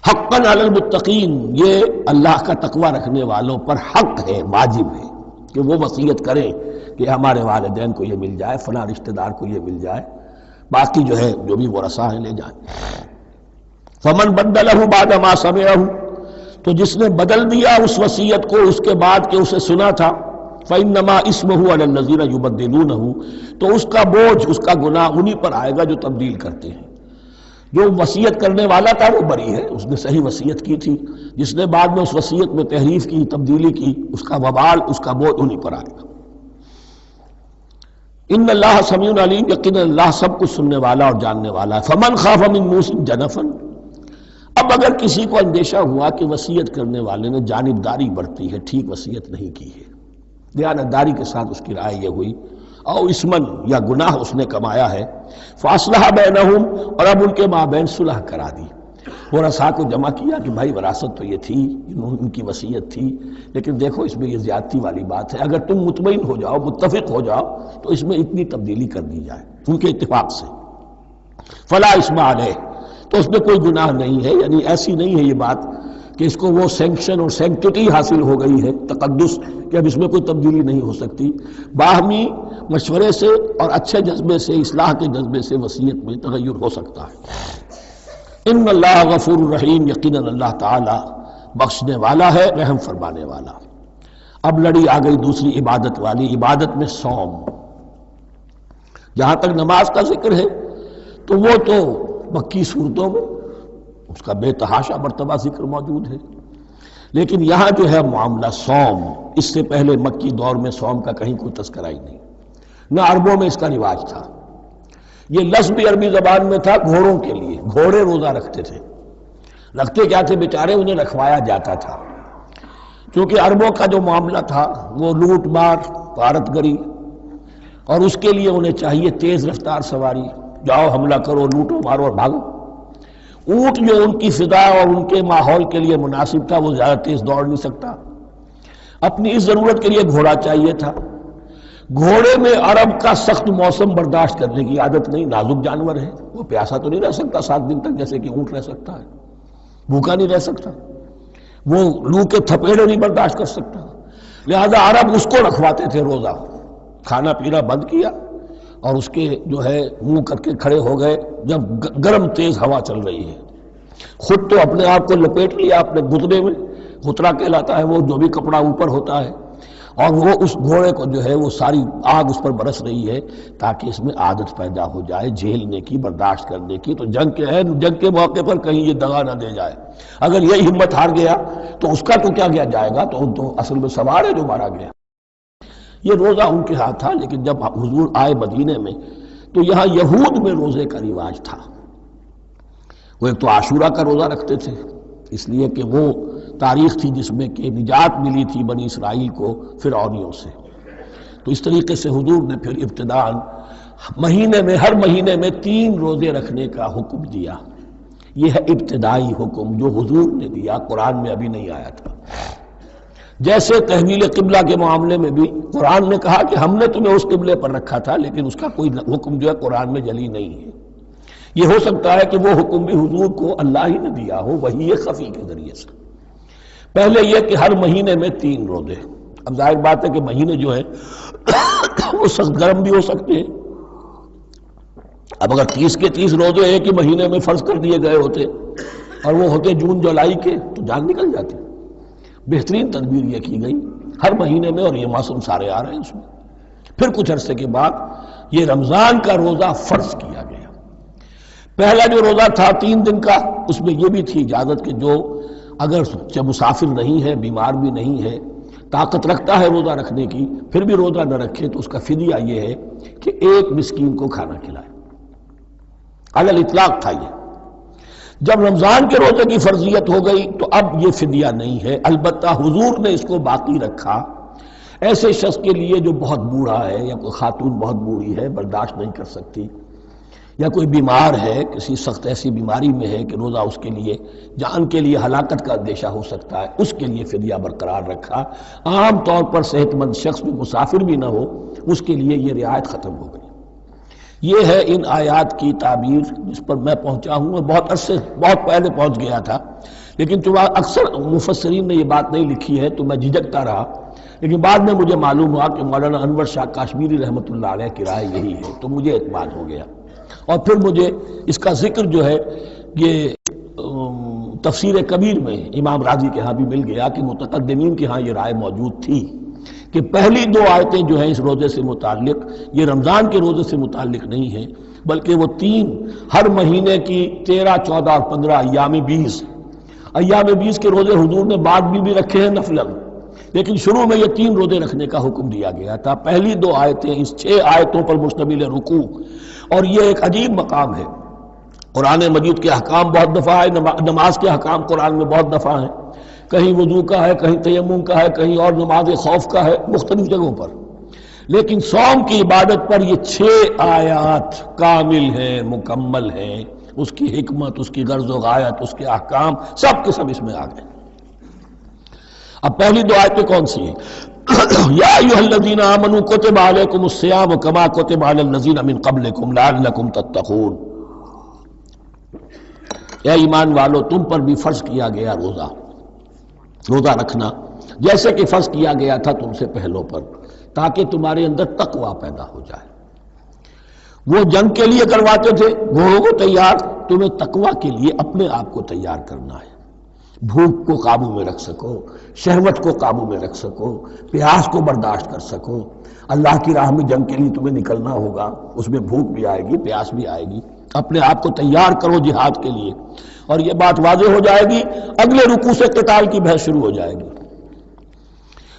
حقاً علی المتقین، یہ اللہ کا تقوی رکھنے والوں پر حق ہے، واجب ہے کہ وہ وصیت کریں کہ ہمارے والدین کو یہ مل جائے، فلاں رشتہ دار کو یہ مل جائے، باقی جو ہے جو بھی ورثہ ہیں لے جائیں۔ فمن بدلہ بعد ما سمعہ، تو جس نے بدل دیا اس وصیت کو اس کے بعد کہ اسے سنا تھا، فإنما اسمہ علی الذین یبدلونہ، تو اس کا بوجھ، اس کا گناہ انہی پر آئے گا جو تبدیل کرتے ہیں۔ جو وصیت کرنے والا تھا وہ بری ہے، اس نے صحیح وصیت کی تھی، جس نے بعد میں اس وصیت میں تحریف کی، تبدیلی کی، اس کا وبال، اس کا بوجھ انہی پر آئے گا۔ ان اللہ سمیع علیم، یقینا اللہ سب کچھ سننے والا اور جاننے والا ہے۔ فمن خاف من موص جنفا، اب اگر کسی کو اندیشہ ہوا کہ وصیت کرنے والے نے جانبداری برتی ہے، ٹھیک وصیت نہیں کی ہے، دیانتداری کے ساتھ اس کی رائے یہ ہوئی، او اسمن، یا گناہ اس نے کمایا ہے، فاصلح بینہم، اور اب ان کے مابین صلح کرا دی، ورثاء کو جمع کیا کہ بھائی وراثت تو یہ تھی، ان کی وصیت تھی، لیکن دیکھو اس میں یہ زیادتی والی بات ہے، اگر تم مطمئن ہو جاؤ، متفق ہو جاؤ، تو اس میں اتنی تبدیلی کر دی جائے ان کے اتفاق سے، فلا اسم علیہ، تو اس میں کوئی گناہ نہیں ہے، یعنی ایسی نہیں ہے یہ بات کہ اس کو وہ سینکشن اور سینکٹیٹی حاصل ہو گئی ہے، تقدس، کہ اب اس میں کوئی تبدیلی نہیں ہو سکتی، باہمی مشورے سے اور اچھے جذبے سے، اصلاح کے جذبے سے وصیت میں تغیر ہو سکتا ہے۔ ان اللہ غفور الرحیم، یقیناً اللہ تعالی بخشنے والا ہے، رحم فرمانے والا۔ اب لڑی آ گئی دوسری عبادت والی، عبادت میں صوم۔ جہاں تک نماز کا ذکر ہے تو وہ تو مکی صورتوں میں اس کا بے تحاشا مرتبہ ذکر موجود ہے، لیکن یہاں جو ہے معاملہ صوم، اس سے پہلے مکی دور میں صوم کا کہیں کوئی تذکرہ ہی نہیں، نہ عربوں میں اس کا رواج تھا۔ یہ لفظ بھی عربی زبان میں تھا گھوڑوں کے لیے، گھوڑے روزہ رکھتے تھے، رکھتے کیا تھے بیچارے، انہیں رکھوایا جاتا تھا، کیونکہ عربوں کا جو معاملہ تھا وہ لوٹ مار، غارت گری، اور اس کے لیے انہیں چاہیے تیز رفتار سواری، جاؤ حملہ کرو، لوٹو مارو اور بھاگو۔ اونٹ جو ان کی فضا اور ان کے ماحول کے لیے مناسب تھا، وہ زیادہ تیز دوڑ نہیں سکتا، اپنی اس ضرورت کے لیے گھوڑا چاہیے تھا۔ گھوڑے میں عرب کا سخت موسم برداشت کرنے کی عادت نہیں، نازک جانور ہے، وہ پیاسا تو نہیں رہ سکتا 7 دن تک جیسے کہ اونٹ رہ سکتا ہے، بھوکا نہیں رہ سکتا، وہ لو کے تھپیڑے نہیں برداشت کر سکتا، لہذا عرب اس کو رکھواتے تھے روزہ، کھانا پینا بند کیا اور اس کے جو ہے منہ کر کے کھڑے ہو گئے جب گرم تیز ہوا چل رہی ہے، خود تو اپنے آپ کو لپیٹ لیا اپنے گھٹنے میں، غترہ کہلاتا ہے وہ جو بھی کپڑا اوپر ہوتا ہے، اور وہ اس گھوڑے کو جو ہے وہ ساری آگ اس پر برس رہی ہے تاکہ اس میں عادت پیدا ہو جائے جھیلنے کی، برداشت کرنے کی، تو جنگ کے موقع پر کہیں یہ دغا نہ دے جائے، اگر یہ ہمت ہار گیا تو اس کا تو کیا کیا جائے گا، تو اصل میں سوار ہے جو مارا گیا۔ یہ روزہ ان کے ہاتھ تھا، لیکن جب حضور آئے مدینے میں تو یہاں یہود میں روزے کا رواج تھا۔ وہ ایک تو عاشورہ کا روزہ رکھتے تھے، اس لیے کہ وہ تاریخ تھی جس میں کہ نجات ملی تھی بنی اسرائیل کو فرعونیوں سے۔ تو اس طریقے سے حضور نے پھر ابتداءً مہینے میں ہر مہینے میں 3 روزے رکھنے کا حکم دیا۔ یہ ہے ابتدائی حکم جو حضور نے دیا، قرآن میں ابھی نہیں آیا تھا۔ جیسے تحویل قبلہ کے معاملے میں بھی قرآن نے کہا کہ ہم نے تمہیں اس قبلے پر رکھا تھا، لیکن اس کا کوئی حکم جو ہے قرآن میں جلی نہیں ہے۔ یہ ہو سکتا ہے کہ وہ حکم بھی حضور کو اللہ ہی نے دیا ہو وحی خفی کے ذریعے سے۔ پہلے یہ کہ ہر مہینے میں 3 روزے۔ اب ظاہر بات ہے کہ مہینے جو ہے وہ سخت گرم بھی ہو سکتے ہیں۔ اب اگر 30 کے 30 روزے ایک ہی مہینے میں فرض کر دیے گئے ہوتے اور وہ ہوتے جون جولائی کے تو جان نکل جاتی۔ بہترین تدبیر یہ کی گئی ہر مہینے میں، اور یہ موسم سارے آ رہے ہیں اس میں۔ پھر کچھ عرصے کے بعد یہ رمضان کا روزہ فرض کیا گیا۔ پہلا جو روزہ تھا 3 دن کا، اس میں یہ بھی تھی اجازت کہ جو اگر مسافر نہیں ہے، بیمار بھی نہیں ہے، طاقت رکھتا ہے روزہ رکھنے کی، پھر بھی روزہ نہ رکھے تو اس کا فدیہ یہ ہے کہ 1 مسکین کو کھانا کھلائے۔ علی الاطلاق تھا یہ۔ جب رمضان کے روزے کی فرضیت ہو گئی تو اب یہ فدیہ نہیں ہے، البتہ حضور نے اس کو باقی رکھا ایسے شخص کے لیے جو بہت بوڑھا ہے، یا کوئی خاتون بہت بوڑھی ہے برداشت نہیں کر سکتی، یا کوئی بیمار ہے، کسی سخت ایسی بیماری میں ہے کہ روزہ اس کے لیے جان کے لیے ہلاکت کا اندیشہ ہو سکتا ہے، اس کے لیے فدیہ برقرار رکھا۔ عام طور پر صحت مند شخص جو مسافر بھی نہ ہو اس کے لیے یہ رعایت ختم ہو گئی۔ یہ ہے ان آیات کی تعبیر جس پر میں پہنچا ہوں، اور بہت پہلے پہنچ گیا تھا، لیکن چونکہ اکثر مفسرین نے یہ بات نہیں لکھی ہے تو میں جھجکتا رہا، لیکن بعد میں مجھے معلوم ہوا کہ مولانا انور شاہ کاشمیری رحمۃ اللہ علیہ کی رائے یہی ہے، تو مجھے اعتماد ہو گیا۔ اور پھر مجھے اس کا ذکر جو ہے یہ تفسیر کبیر میں امام راضی کے ہاں بھی مل گیا کہ متقدمین کے ہاں یہ رائے موجود تھی کہ پہلی 2 آیتیں جو ہیں اس روزے سے متعلق یہ رمضان کے روزے سے متعلق نہیں ہیں، بلکہ وہ 3 ہر مہینے کی 13، 14 اور 15 ایام 20 کے روزے حضور نے بعد بھی رکھے ہیں نفلاً، لیکن شروع میں یہ 3 روزے رکھنے کا حکم دیا گیا تھا۔ پہلی 2 آیتیں اس 6 آیتوں پر مشتمل رکوع، اور یہ ایک عجیب مقام ہے۔ قرآن مجید کے احکام بہت دفعہ ہے، نماز کے احکام قرآن میں بہت دفعہ ہیں، کہیں وضو کا ہے، کہیں تیمم کا ہے، کہیں اور نماز خوف کا ہے، مختلف جگہوں پر، لیکن صوم کی عبادت پر یہ 6 آیات کامل ہیں، مکمل ہیں، اس کی حکمت، اس کی غرض و غایت، اس کے احکام سب کے سب اس میں آ گئے۔ اب پہلی 2 آیتیں کون سی ہیں؟ یا ایھا الذین آمنوا کتب علیکم الصیام کما کتب علی الذین من قبلکم لعلکم تتقون۔ اے ایمان والو، تم پر بھی فرض کیا گیا روزہ رکھنا، جیسے کہ فرض کیا گیا تھا تم سے پہلوں پر، تاکہ تمہارے اندر تقویٰ پیدا ہو جائے۔ وہ جنگ کے لیے کرواتے تھے گھوڑوں کو تیار، تمہیں تقویٰ کے لیے اپنے آپ کو تیار کرنا ہے، بھوک کو قابو میں رکھ سکو، شہوت کو قابو میں رکھ سکو، پیاس کو برداشت کر سکو۔ اللہ کی راہ میں جنگ کے لیے تمہیں نکلنا ہوگا، اس میں بھوک بھی آئے گی، پیاس بھی آئے گی، اپنے آپ کو تیار کرو جہاد کے لیے۔ اور یہ بات واضح ہو جائے گی، اگلے رکوع سے قتال کی بحث شروع ہو جائے گی۔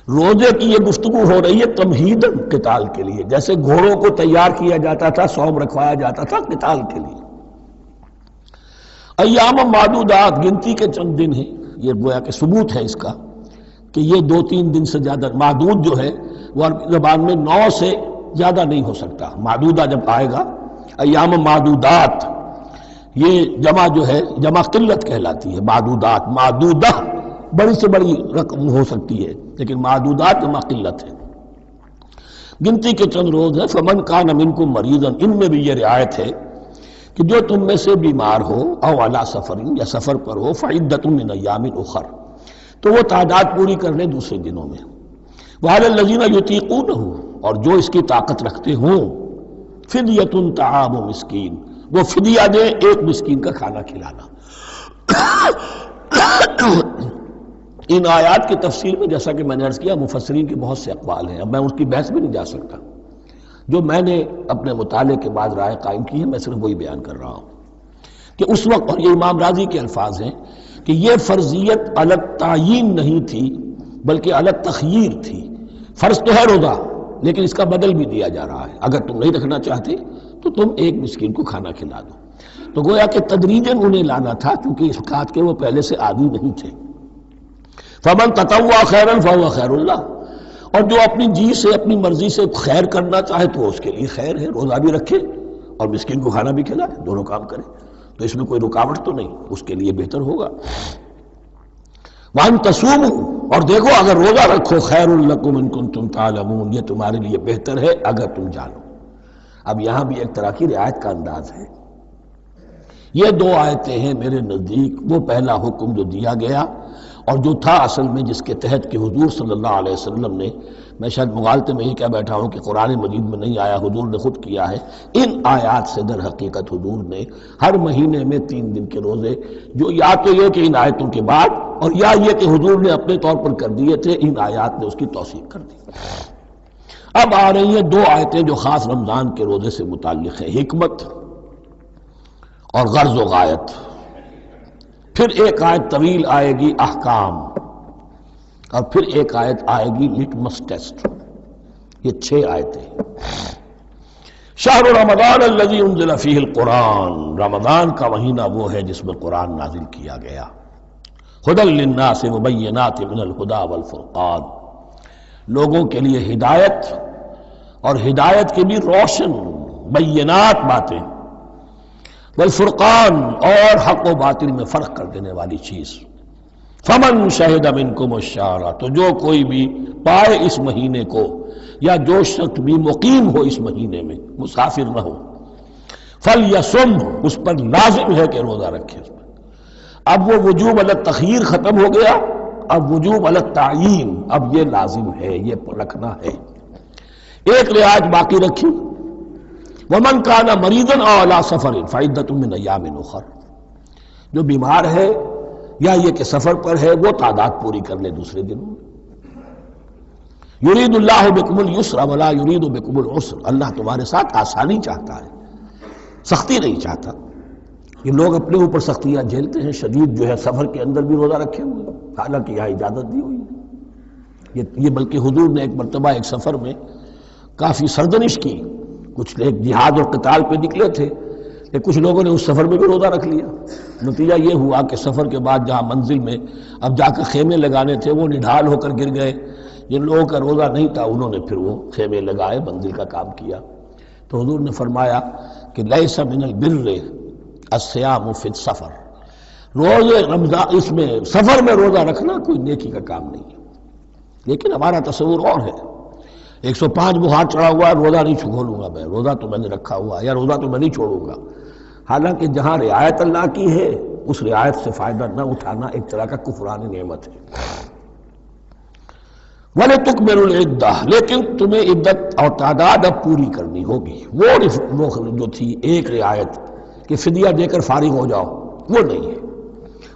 روزے کی یہ گفتگو ہو رہی ہے تمہیداً قتال کے لیے، جیسے گھوڑوں کو تیار کیا جاتا تھا، صوم رکھوایا جاتا تھا قتال کے لیے۔ ایام معدودات، گنتی کے چند دن ہیں، یہ گویا کہ ثبوت ہے اس کا کہ یہ 2-3 دن سے زیادہ، معدود جو ہے وہ عربی زبان میں 9 سے زیادہ نہیں ہو سکتا۔ معدودہ جب آئے گا، ایام معدودات، یہ جمع جو ہے جمع قلت کہلاتی ہے۔ معدودات، معدودہ بڑی سے بڑی رقم ہو سکتی ہے، لیکن معدودات جمع قلت ہے۔ گنتی کے چند روز ہیں۔ فمن کان منکم مریضا، ان میں بھی یہ رعایت ہے کہ جو تم میں سے بیمار ہو، او علی سفر، یا سفر پر ہو، فعدۃ من ایام اخر، تو وہ تعداد پوری کر لے دوسرے دنوں میں۔ وعلی الذین یطیقونہ، اور جو اس کی طاقت رکھتے ہوں، فدیۃ طعام مسکین، وہ فدیہ دے 1 مسکین کا کھانا کھلانا۔ ان آیات کی تفسیر میں جیسا کہ میں نے عرض کیا مفسرین کے بہت سے اقوال ہیں، اب میں اس کی بحث بھی نہیں جا سکتا، جو میں نے اپنے مطالعے کے بعد رائے قائم کی ہے میں صرف وہی بیان کر رہا ہوں کہ اس وقت، اور یہ امام راضی کے الفاظ ہیں کہ یہ فرضیت الگ تعیین نہیں تھی بلکہ الگ تخییر تھی۔ فرض تو ہے روزہ، لیکن اس کا بدل بھی دیا جا رہا ہے، اگر تم نہیں رکھنا چاہتے تو تم ایک مسکین کو کھانا کھلا دو۔ تو گویا کہ تدریجاً انہیں لانا تھا، کیونکہ اس بات کے وہ پہلے سے عادی نہیں تھے۔ فمن تطوع خیرا فهو خیر اللہ، اور جو اپنی جی سے اپنی مرضی سے خیر کرنا چاہے تو اس کے لیے خیر ہے، روزہ بھی رکھے اور مسکین کو کھانا بھی کھلائے، دونوں کام کرے، تو اس میں کوئی رکاوٹ تو نہیں، اس کے لیے بہتر ہوگا۔ وَأَن تَصُومُوا، اور دیکھو اگر روزہ رکھو، خیر لکم ان کنتم تعلمون، یہ تمہارے لیے بہتر ہے اگر تم جانو۔ اب یہاں بھی ایک طرح کی رعایت کا انداز ہے۔ یہ دو آیتیں ہیں میرے نزدیک وہ پہلا حکم جو دیا گیا اور جو تھا اصل میں جس کے تحت کہ حضور صلی اللہ علیہ وسلم نے، میں شاید مغالطے میں ہی کہہ بیٹھا ہوں کہ قرآن مجید میں نہیں آیا، حضور نے خود کیا ہے، ان آیات سے در حقیقت حضور نے ہر مہینے میں 3 دن کے روزے، جو یا تو یہ کہ ان آیتوں کے بعد، اور یا یہ کہ حضور نے اپنے طور پر کر دیے تھے، ان آیات نے اس کی توثیق کر دی۔ اب آ رہی ہیں 2 آیتیں جو خاص رمضان کے روزے سے متعلق ہیں، حکمت اور غرض و غایت۔ پھر ایک آیت طویل آئے گی احکام، اور پھر ایک آیت آئے گی لٹمس ٹیسٹ۔ یہ 6 آیتیں۔ شہر رمضان الذی انزل فیہ القرآن، رمضان کا مہینہ وہ ہے جس میں قرآن نازل کیا گیا۔ ھدی للناس وبینات من الھدی والفرقان، لوگوں کے لیے ہدایت، اور ہدایت کی بھی روشن بینات باتیں، والفرقان، اور حق و باطل میں فرق کر دینے والی چیز۔ فمن شہد منکم الشہر، تو جو کوئی بھی پائے اس مہینے کو، یا جو شخص بھی مقیم ہو اس مہینے میں، مسافر نہ ہو، فلیصم، اس پر لازم ہے کہ روزہ رکھے۔ اب وہ وجوب علی التخییر ختم ہو گیا، اب وجوب علی التعیین، اب یہ لازم ہے، یہ رکھنا ہے۔ ایک رعایت باقی رکھی، ومن کان مریضا او علی سفر فعدۃ من ایام اخر، جو بیمار ہے یا یہ کہ سفر پر ہے وہ تعداد پوری کر لے دوسرے دنوں۔ یرید اللہ بکم الیسر ولا یرید بکم العسر، اللہ تمہارے ساتھ آسانی چاہتا ہے، سختی نہیں چاہتا۔ یہ لوگ اپنے اوپر سختیاں جھیلتے ہیں، شدید جو ہے سفر کے اندر بھی روزہ رکھے ہوئے، حالانکہ یہاں اجازت دی ہوئی ہے۔ یہ بلکہ حضور نے ایک مرتبہ ایک سفر میں کافی سردنش کی، کچھ ایک جہاد اور قتال پہ نکلے تھے، کہ کچھ لوگوں نے اس سفر میں بھی روزہ رکھ لیا۔ نتیجہ یہ ہوا کہ سفر کے بعد جہاں منزل میں اب جا کر خیمے لگانے تھے وہ نڈھال ہو کر گر گئے، جن لوگوں کا روزہ نہیں تھا انہوں نے پھر وہ خیمے لگائے، منزل کا کام کیا۔ تو حضور نے فرمایا کہ لیس من البر الصیام فی السفر، روزے رمضان اس میں سفر میں روزہ رکھنا کوئی نیکی کا کام نہیں ہے۔ لیکن ہمارا تصور اور ہے، 105 بخار چڑھا ہوا ہے، روزہ نہیں کھولوں گا میں، روزہ تو میں نے رکھا ہوا، یا روزہ تو میں نہیں چھوڑوں گا۔ حالانکہ جہاں رعایت اللہ کی ہے اس رعایت سے فائدہ نہ اٹھانا ایک طرح کا کفران نعمت ہے۔ وَلِتُكْمِلُوا الْعِدَّةَ، لیکن تمہیں عدت اور تعداد اب پوری کرنی ہوگی۔ وہ جو تھی ایک رعایت کہ فدیہ دے کر فارغ ہو جاؤ، وہ نہیں ہے۔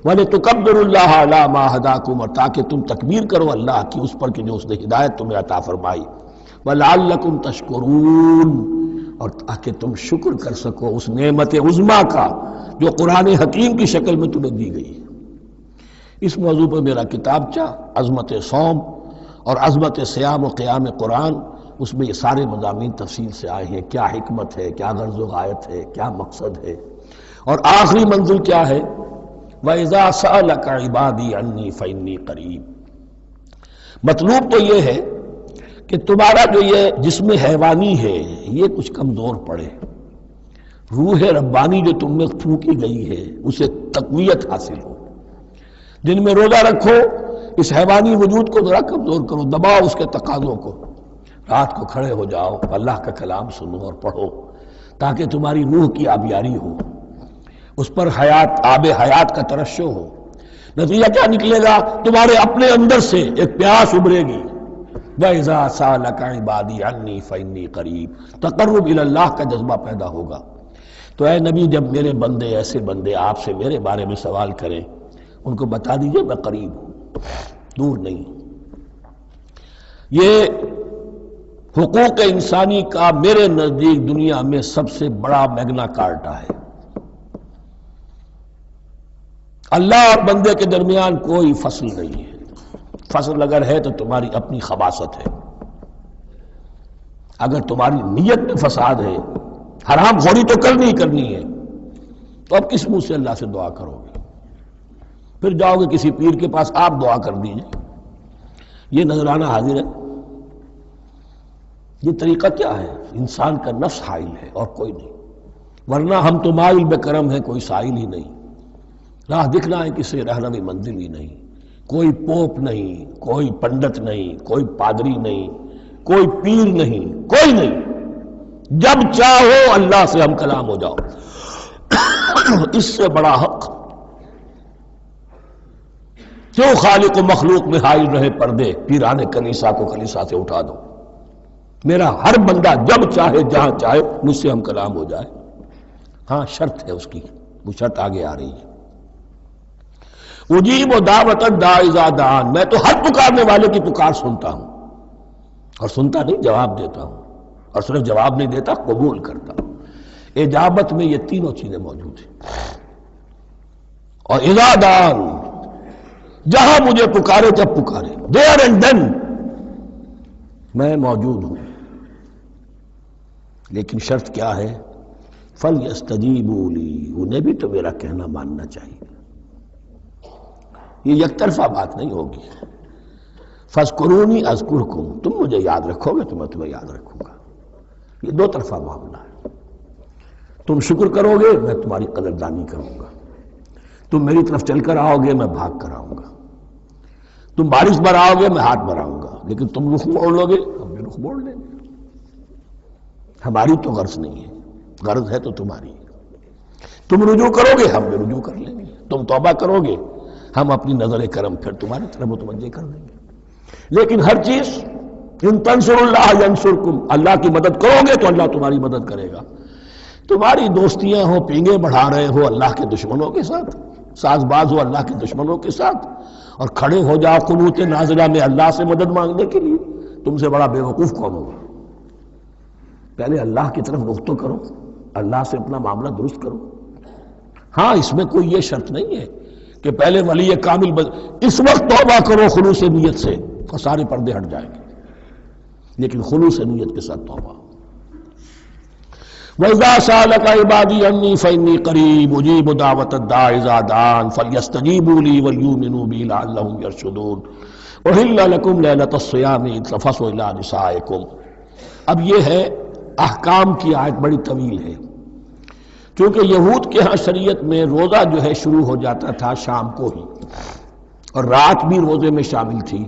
وَلِتُكَبِّرُوا اللَّهَ عَلَىٰ مَا هَدَاكُمْ، اور تاکہ تم تکبیر کرو اللہ کی اس پر کہ جو اس نے ہدایت تمہیں عطا فرمائی۔ وَلَعَلَّكُمْ تَشْكُرُونَ، اور تاکہ تم شکر کر سکو اس نعمت عظمیٰ کا جو قرآن حکیم کی شکل میں تمہیں دی گئی۔ اس موضوع پر میرا کتابچہ عظمت صوم اور عظمت صیام و قیام قرآن، اس میں یہ سارے مضامین تفصیل سے آئے ہیں، کیا حکمت ہے، کیا غرض و غایت ہے، کیا مقصد ہے، اور آخری منزل کیا ہے، وَإِذَا سَأَلَكَ عِبَادِي عَنِّي فَإِنِّي قَرِيبٌ۔ مطلوب تو یہ ہے کہ تمہارا جو یہ جسم حیوانی ہے یہ کچھ کمزور پڑے، روح ربانی جو تم میں پھونکی گئی ہے اسے تقویت حاصل ہو۔ دن میں روزہ رکھو، اس حیوانی وجود کو ذرا کمزور کرو، دباؤ اس کے تقاضوں کو، رات کو کھڑے ہو جاؤ، اللہ کا کلام سنو اور پڑھو، تاکہ تمہاری روح کی آبیاری ہو، اس پر حیات، آب حیات کا ترشح ہو۔ نتیجہ کیا نکلے گا؟ تمہارے اپنے اندر سے ایک پیاس ابھرے گی، وَإِذَا سَأَلَكَ عِبَادِي عَنِّي فَإِنِّي قَرِيبٌ، تقرب الی اللہ کا جذبہ پیدا ہوگا۔ تو اے نبی، جب میرے بندے، ایسے بندے آپ سے میرے بارے میں سوال کریں، ان کو بتا دیجئے میں قریب ہوں، دور نہیں۔ یہ حقوق انسانی کا میرے نزدیک دنیا میں سب سے بڑا میگنا کارٹا ہے۔ اللہ اور بندے کے درمیان کوئی فصل نہیں ہے، فصل اگر ہے تو تمہاری اپنی خباثت ہے۔ اگر تمہاری نیت میں فساد ہے، حرام خوری تو کرنی ہی کرنی ہے، تو اب کس منہ سے اللہ سے دعا کرو گے؟ پھر جاؤ گے کسی پیر کے پاس، آپ دعا کر دیجئے، یہ نذرانہ حاضر ہے؟ یہ طریقہ کیا ہے؟ انسان کا نفس حائل ہے اور کوئی نہیں، ورنہ ہم تو مائل بے کرم ہیں، کوئی سائل ہی نہیں، راہ دکھنا ہے کسی رہنمی منزل ہی نہیں، کوئی پوپ نہیں، کوئی پنڈت نہیں، کوئی پادری نہیں، کوئی پیر نہیں، کوئی نہیں، جب چاہو اللہ سے ہم کلام ہو جاؤ۔ اس سے بڑا حق کیوں خالق و مخلوق میں حائل رہے پردے؟ پیران کنیسہ کو کلیسا سے اٹھا دو، میرا ہر بندہ جب چاہے جہاں چاہے مجھ سے ہم کلام ہو جائے۔ ہاں شرط ہے اس کی، وہ شرط آگے آ رہی ہے، اجیب دعوت الداعی اذا دعان، میں تو ہر پکارنے والے کی پکار سنتا ہوں، اور سنتا نہیں جواب دیتا ہوں، اور صرف جواب نہیں دیتا قبول کرتا ہوں۔ اجابت میں یہ تینوں چیزیں موجود ہیں۔ اور اذا دعان، جہاں مجھے پکارے جب پکارے، دیر اینڈ دین میں موجود ہوں، لیکن شرط کیا ہے؟ فَلْيَسْتَجِيبُوا لِي، انہیں بھی تو میرا کہنا ماننا چاہیے، یہ یک طرفہ بات نہیں ہوگی۔ فَاذْكُرُونِي أَذْكُرْكُمْ، تم مجھے یاد رکھو گے تو میں تمہیں یاد رکھوں گا، یہ دو طرفہ معاملہ ہے۔ تم شکر کرو گے میں تمہاری قدردانی کروں گا، تم میری طرف چل کر آؤ گے میں بھاگ کر آؤں گا، تم بارش برآؤ گے میں ہاتھ بڑھاؤں گا، لیکن تم رخ موڑ لو گے ہم بھی رخ موڑ لیں گے۔ ہماری تو غرض نہیں ہے، غرض ہے تو تمہاری، تم رجوع کرو گے ہم بھی رجوع کر لیں گے، تم توبہ کرو گے ہم اپنی نظر کرم پھر تمہاری طرف متوجہ کر دیں گے۔ لیکن ہر چیز ان تنصر اللہ ینصرکم، اللہ کی مدد کرو گے تو اللہ تمہاری مدد کرے گا۔ تمہاری دوستیاں ہو، پینگے بڑھا رہے ہو اللہ کے دشمنوں کے ساتھ، ساز باز ہو اللہ کے دشمنوں کے ساتھ، اور کھڑے ہو جاؤ قنوت نازلہ میں اللہ سے مدد مانگنے کے لیے، تم سے بڑا بے وقوف کون ہوگا؟ پہلے اللہ کی طرف رخ تو کرو، اللہ سے اپنا معاملہ درست کرو۔ ہاں اس میں کوئی یہ شرط نہیں ہے کہ پہلے ولی کامل اس وقت توبہ کرو خلوص نیت سے اور سارے پردے ہٹ جائیں گے، لیکن خلوص نیت کے ساتھ توبہ۔ وَإِذَا سَأَلَكَ عِبَادِي عَنِّي فَإِنِّي قَرِيبٌ أُجِيبُ دَعْوَةَ الدَّاعِ إِذَا دَعَانِ فَلْيَسْتَجِيبُوا لِي وَلْيُؤْمِنُوا بِي لَعَلَّهُمْ يَرْشُدُونَ أُحِلَّ لَكُمْ لَيْلَةَ الصِّيَامِ إِذْ تَفَضُّلُوا إِلَىٰ نِسَائِكُمْ۔ اب یہ ہے احکام کی آیت، بڑی طویل ہے، کیونکہ یہود کے ہاں شریعت میں روزہ جو ہے شروع ہو جاتا تھا شام کو ہی، اور رات بھی روزے میں شامل تھی،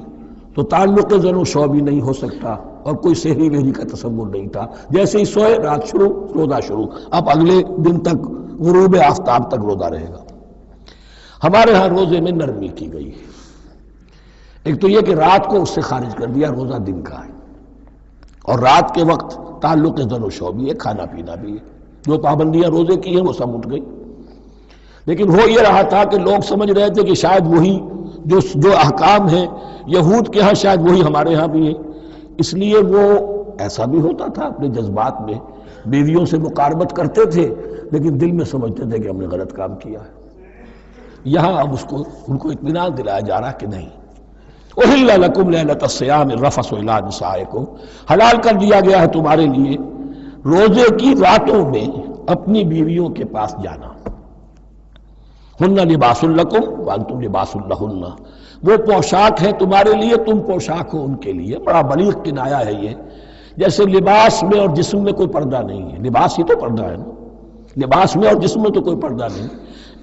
تو تعلق زن و شو بھی نہیں ہو سکتا، اور کوئی سحری وحری کا تصور نہیں تھا، جیسے ہی سوئے رات شروع روزہ شروع، اب اگلے دن تک غروب آفتاب تک روزہ رہے گا۔ ہمارے ہاں روزے میں نرمی کی گئی ہے، ایک تو یہ کہ رات کو اس سے خارج کر دیا، روزہ دن کا ہے، اور رات کے وقت تعلق زن و شو بھی ہے، کھانا پینا بھی ہے، جو پابندیاں روزے کی ہیں وہ سب اٹھ گئی۔ لیکن ہو یہ رہا تھا کہ لوگ سمجھ رہے تھے کہ شاید وہی جو احکام ہیں یہود کے ہاں شاید وہی ہمارے ہاں بھی ہیں، اس لیے وہ ایسا بھی ہوتا تھا اپنے جذبات میں بیویوں سے مقاربت کرتے تھے، لیکن دل میں سمجھتے تھے کہ ہم نے غلط کام کیا ہے۔ یہاں اب ان کو اطمینان دلایا جا رہا کہ نہیں، أُحِلَّ لَكُمْ لَيْلَةَ الصِّيَامِ الرَّفَثُ إِلَىٰ نِسَائِكُمْ، حلال کر دیا گیا ہے تمہارے لیے روزے کی راتوں میں اپنی بیویوں کے پاس جانا۔ ہن لباس لکم وانتم لباس لہن، وہ پوشاک ہے تمہارے لیے، تم پوشاک ہو ان کے لیے۔ بڑا بلیغ کنایا ہے یہ، جیسے لباس میں اور جسم میں کوئی پردہ نہیں ہے، لباس ہی تو پردہ ہے نا، لباس میں اور جسم میں تو کوئی پردہ نہیں،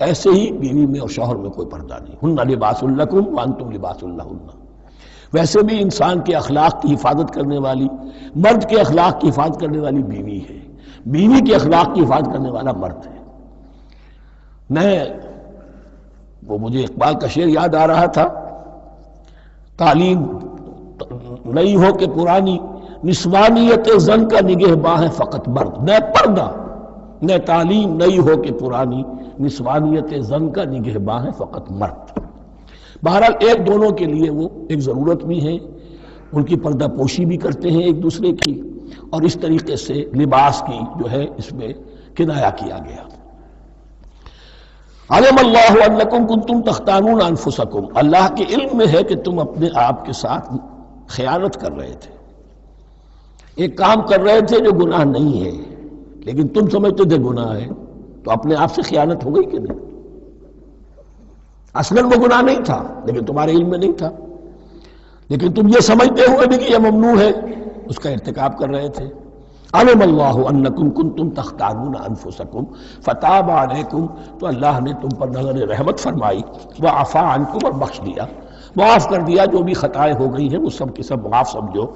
ایسے ہی بیوی میں اور شوہر میں کوئی پردہ نہیں۔ ہن لباس لکم وانتم لباس لہن۔ ویسے بھی انسان کے اخلاق کی حفاظت کرنے والی، مرد کے اخلاق کی حفاظت کرنے والی بیوی ہے، بیوی کے اخلاق کی حفاظت کرنے والا مرد ہے۔ وہ مجھے اقبال کا شعر یاد آ رہا تھا، تعلیم نئی ہو کہ پرانی، نسوانیت زن کا نگہباں ہے فقط مرد، نہ پردہ نہ تعلیم نئی ہو کہ پرانی، نسوانیت زن کا نگہباں ہے فقط مرد۔ بہرحال ایک دونوں کے لیے وہ ایک ضرورت بھی ہے، ان کی پردہ پوشی بھی کرتے ہیں ایک دوسرے کی، اور اس طریقے سے لباس کی جو ہے اس میں کنایا کیا گیا۔ علم اللہ انکم کنتم تختانون انفسکم، اللہ کے علم میں ہے کہ تم اپنے آپ کے ساتھ خیانت کر رہے تھے۔ ایک کام کر رہے تھے جو گناہ نہیں ہے لیکن تم سمجھتے تھے گناہ ہے، تو اپنے آپ سے خیانت ہو گئی کہ نہیں؟ اصلاً وہ گناہ نہیں تھا لیکن تمہارے علم میں نہیں تھا، لیکن تم یہ سمجھتے ہوئے بھی کہ یہ ممنوع ہے اس کا ارتکاب کر رہے تھے۔ علم اللہ انکم کنتم تختارون انفسکم فتاب علیکم، تو اللہ نے تم پر نظر رحمت فرمائی، وعفا عنکم، اور بخش دیا، معاف کر دیا، جو بھی خطائیں ہو گئی ہیں وہ سب کی سب معاف سمجھو۔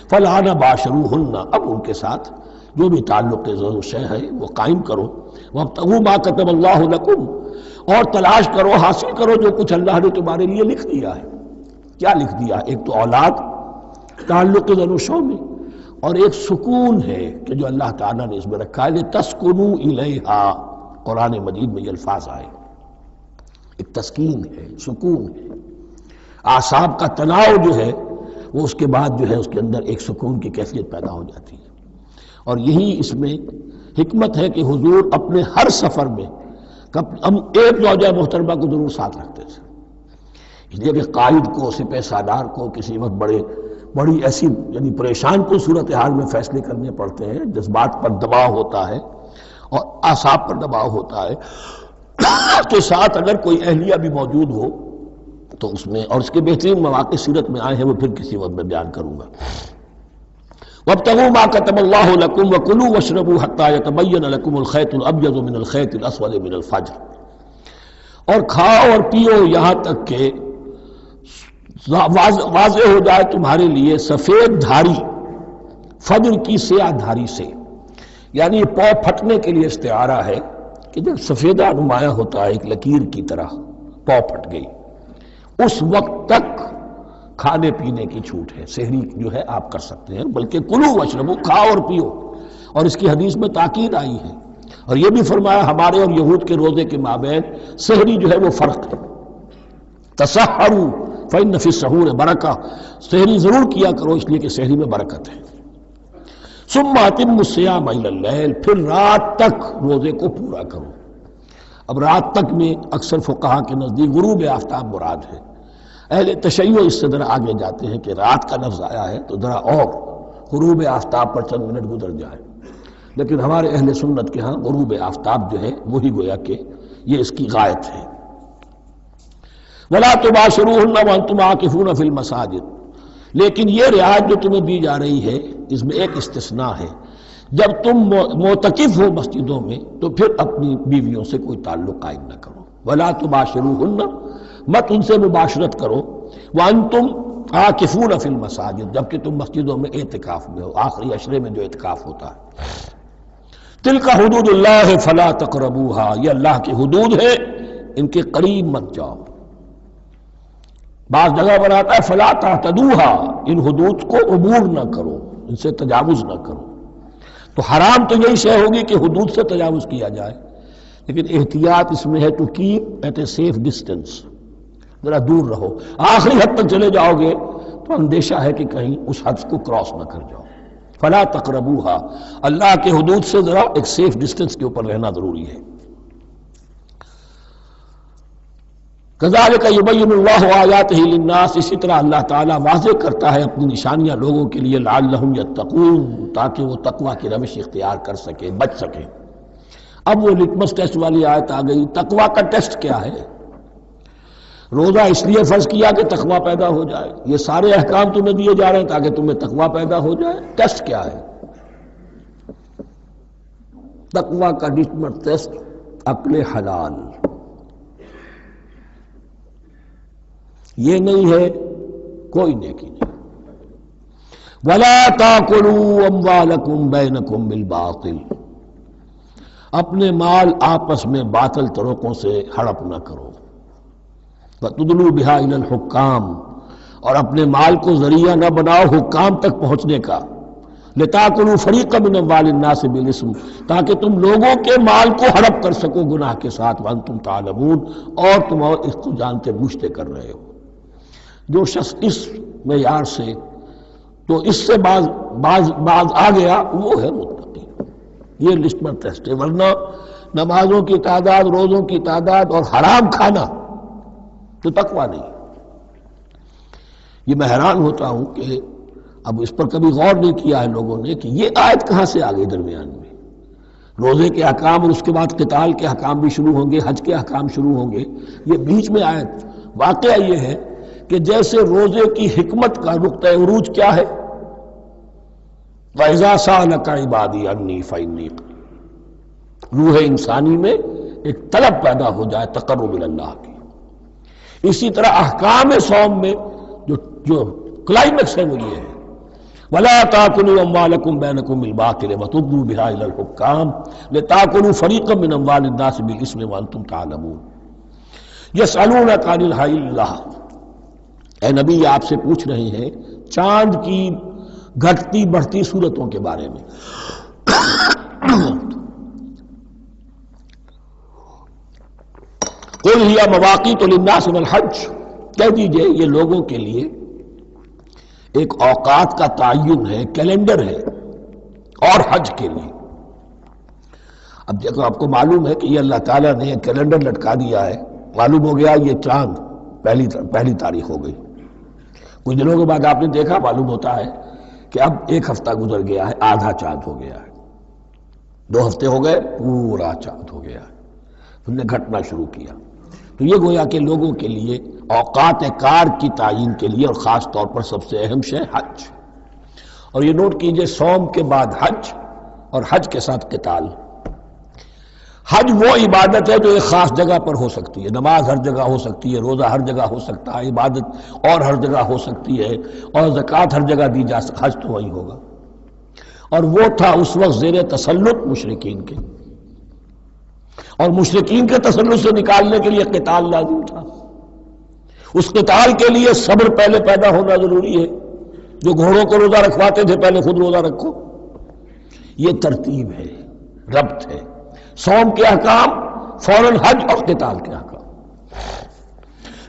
فالآن باشروہن، اب ان کے ساتھ جو بھی تعلق ضرور شے ہے وہ قائم کرو، وابتغوا ما کتب اللہ لکم، اور تلاش کرو، حاصل کرو جو کچھ اللہ نے تمہارے لیے لکھ دیا ہے۔ کیا لکھ دیا؟ ایک تو اولاد تعلق ضرور شو میں، اور ایک سکون ہے کہ جو اللہ تعالیٰ نے اس میں رکھا ہے، لِتَسْكُنُوا إِلَيْهَا، قرآن مجید میں یہ الفاظ آئے، ایک تسکین ہے، سکون ہے، اعصاب کا تناؤ جو ہے وہ اس کے بعد جو ہے اس کے اندر ایک سکون کی کیفیت پیدا ہو جاتی ہے۔ اور یہی اس میں حکمت ہے کہ حضور اپنے ہر سفر میں ہم ایک زوجہ محترمہ کو ضرور ساتھ رکھتے تھے، اس لیے کہ قائد کو، سپہ سالار کو کسی وقت بڑی ایسی یعنی پریشان کو صورتحال میں فیصلے کرنے پڑتے ہیں، جذبات پر دباؤ ہوتا ہے اور اعصاب پر دباؤ ہوتا ہے، تو ساتھ اگر کوئی اہلیہ بھی موجود ہو تو اس میں، اور اس کے بہترین مواقع سیرت میں آئے ہیں، وہ پھر کسی وقت میں بیان کروں گا۔ وَابْتَغُوا مَا كَتَبَ اللَّهُ لَكُمْ وَكُلُوا وَاشْرَبُوا حَتَّى يَتَبَيَّنَ لَكُمُ الْخَيْطُ الْأَبْيَضُ مِنَ الْخَيْطِ الْأَسْوَدِ مِنَ الْفَجْرِ، اور کھاؤ اور پیو یہاں تک کہ واضح ہو جائے تمہارے لیے سفید دھاری فجر کی سیاہ دھاری سے، یعنی یہ پاؤں پھٹنے کے لیے استعارہ ہے کہ جب سفیدہ نمایاں ہوتا ہے ایک لکیر کی طرح، پاؤں پھٹ گئی، اس وقت تک کھانے پینے کی چھوٹ ہے، سحری جو ہے آپ کر سکتے ہیں، بلکہ کلو واشربو، کھاؤ اور پیو، اور اس کی حدیث میں تاکید آئی ہے، اور یہ بھی فرمایا ہمارے اور یہود کے روزے کے مابین سحری جو ہے وہ فرق ہے۔ تسحروا فإن فی السحور برکہ، سحری ضرور کیا کرو اس لیے کہ سحری میں برکت ہے۔ ثم اتموا الصیام الی اللیل، پھر رات تک روزے کو پورا کرو۔ اب رات تک میں اکثر فقہا کے نزدیک غروب آفتاب مراد ہے، اہل تشیع اس سے ذرا آگے جاتے ہیں کہ رات کا لفظ آیا ہے تو ذرا اور غروب آفتاب پر چند منٹ گزر جائے، لیکن ہمارے اہل سنت کے ہاں غروب آفتاب جو ہے وہی گویا کہ یہ اس کی غایت ہے۔ وَلَا تُبَاشِرُوهُنَّ وَأَنْتُمْ عَاكِفُونَ فِي الْمَسَاجِدِ، لیکن یہ رعایت جو تمہیں دی جا رہی ہے اس میں ایک استثناء ہے، جب تم معتکف ہو مسجدوں میں تو پھر اپنی بیویوں سے کوئی تعلق قائم نہ کرو۔ وَلَا تُبَاشِرُوهُنَّ، مت ان سے مباشرت کرو، وَأَنْتُمْ عَاكِفُونَ فِي الْمَسَاجِدِ، جبکہ تم مسجدوں میں اعتکاف میں ہو، آخری عشرے میں جو اعتکاف ہوتا ہے۔ تِلْكَ حُدُودُ اللَّهِ فَلَا تَقْرَبُوهَا، یہ اللہ کی حدود ہے، ان کے قریب مت جاؤ۔ بعض جگہ پر آتا ہے فلا تعتدوها، ان حدود کو عبور نہ کرو، ان سے تجاوز نہ کرو۔ تو حرام تو یہی شے ہوگی کہ حدود سے تجاوز کیا جائے، لیکن احتیاط اس میں ہے to keep at a safe distance, ذرا دور رہو۔ آخری حد تک چلے جاؤ گے تو اندیشہ ہے کہ کہیں اس حد کو کراس نہ کر جاؤ۔ فلا تقربوها، اللہ کے حدود سے ذرا ایک سیف ڈسٹینس کے اوپر رہنا ضروری ہے۔ كَذَلِكَ يُبَيِّنُ اللَّهُ آيَاتِهِ لِلنَّاسِ، اسی طرح اللہ تعالیٰ واضح کرتا ہے اپنی نشانیاں لوگوں کے لیے، لعلہم یتقون، تاکہ وہ تقوی کی روش اختیار کر سکے، بچ سکے۔ اب وہ لٹمس ٹیسٹ والی آیت آ گئی، تقوی کا ٹیسٹ کیا ہے؟ روزہ اس لیے فرض کیا کہ تقوی پیدا ہو جائے، یہ سارے احکام تمہیں دیے جا رہے ہیں تاکہ تمہیں تقوی پیدا ہو جائے۔ ٹیسٹ کیا ہے؟ تقوی کا لٹمس ٹیسٹ عقل حلال، یہ نہیں ہے کوئی نیکی نہیں۔ وَلَا تَأْكُلُوا أَمْوَالَكُمْ بَيْنَكُمْ بِالْبَاطِلِ، اپنے مال آپس میں باطل طریقوں سے ہڑپ نہ کرو۔ وَتُدْلُوا بِهَا إِلَى الْحُكَّامِ، اور اپنے مال کو ذریعہ نہ بناؤ حکام تک پہنچنے کا۔ لِتَأْكُلُوا فَرِيقًا مِنْ أَمْوَالِ النَّاسِ بِالْإِثْمِ، تاکہ تم لوگوں کے مال کو ہڑپ کر سکو گناہ کے ساتھ، وَأَنْتُمْ تَعْلَمُونَ، اور تم اس کو جانتے بوجھتے کر رہے ہو۔ جو شخص اس معیار سے تو اس سے باز آ گیا وہ ہے متقی، یہ لسٹ پر ٹیسٹ ہے۔ ورنہ نمازوں کی تعداد، روزوں کی تعداد اور حرام کھانا تو تقوی نہیں۔ یہ میں حیران ہوتا ہوں کہ اب اس پر کبھی غور نہیں کیا ہے لوگوں نے کہ یہ آیت کہاں سے آ گئی درمیان میں؟ روزے کے احکام اور اس کے بعد قتال کے احکام بھی شروع ہوں گے، حج کے احکام شروع ہوں گے، یہ بیچ میں آیت۔ واقعہ یہ ہے کہ جیسے روزے کی حکمت کا نقطہ عروج کیا ہے، وَإِذَا سَأَلَكَ عِبَادِي عَنِّي فَإِنِّي قَرِيبٌ، روح انسانی میں ایک طلب پیدا ہو جائے تقرب اللہ کی۔ اسی طرح احکام صوم میں جو کلائمیکس ہے وہ یہ ہے، وَلَا تَأْكُلُوا أَمْوَالَكُمْ بَيْنَكُمْ بِالْبَاطِلِ وَتُدْلُوا بِهَا إِلَى الْحُكَّامِ لِتَأْكُلُوا فَرِيقًا مِّنْ أَمْوَالِ النَّاسِ بِالْإِثْمِ وَأَنْتُمْ تَعْلَمُونَ يَسْأَلُونَكَ عَنِ الْأَهِلَّةِ، اے نبی آپ سے پوچھ رہے ہیں چاند کی گھٹتی بڑھتی صورتوں کے بارے میں۔ قُلْ هِيَ مَوَاقِيتُ لِلنَّاسِ وَالْحَجِّ، کہہ دیجئے یہ لوگوں کے لیے ایک اوقات کا تعین ہے، کیلنڈر ہے، اور حج کے لیے۔ اب دیکھو آپ کو معلوم ہے کہ یہ اللہ تعالیٰ نے ایک کیلنڈر لٹکا دیا ہے، معلوم ہو گیا یہ چاند پہلی تاریخ ہو گئی، کچھ دنوں کے بعد آپ نے دیکھا معلوم ہوتا ہے کہ اب ایک ہفتہ گزر گیا ہے، آدھا چاند ہو گیا ہے، 2 ہفتے ہو گئے، پورا چاند ہو گیا ہے، تم نے گھٹنا شروع کیا۔ تو یہ گویا کہ لوگوں کے لیے اوقات کار کی تعین کے لیے، اور خاص طور پر سب سے اہم شے حج۔ اور یہ نوٹ کیجئے، صوم کے بعد حج، اور حج کے ساتھ قتال۔ حج وہ عبادت ہے جو ایک خاص جگہ پر ہو سکتی ہے، نماز ہر جگہ ہو سکتی ہے، روزہ ہر جگہ ہو سکتا ہے، عبادت اور ہر جگہ ہو سکتی ہے، اور زکوٰۃ ہر جگہ دی جا سکتی، حج تو وہی ہوگا۔ اور وہ تھا اس وقت زیر تسلط مشرکین کے، اور مشرکین کے تسلط سے نکالنے کے لیے قتال لازم تھا۔ اس قتال کے لیے صبر پہلے پیدا ہونا ضروری ہے، جو گھوڑوں کو روزہ رکھواتے تھے پہلے خود روزہ رکھو۔ یہ ترتیب ہے، ربط ہے، صوم کے احکام فوراً حج اور قتال کے احکام۔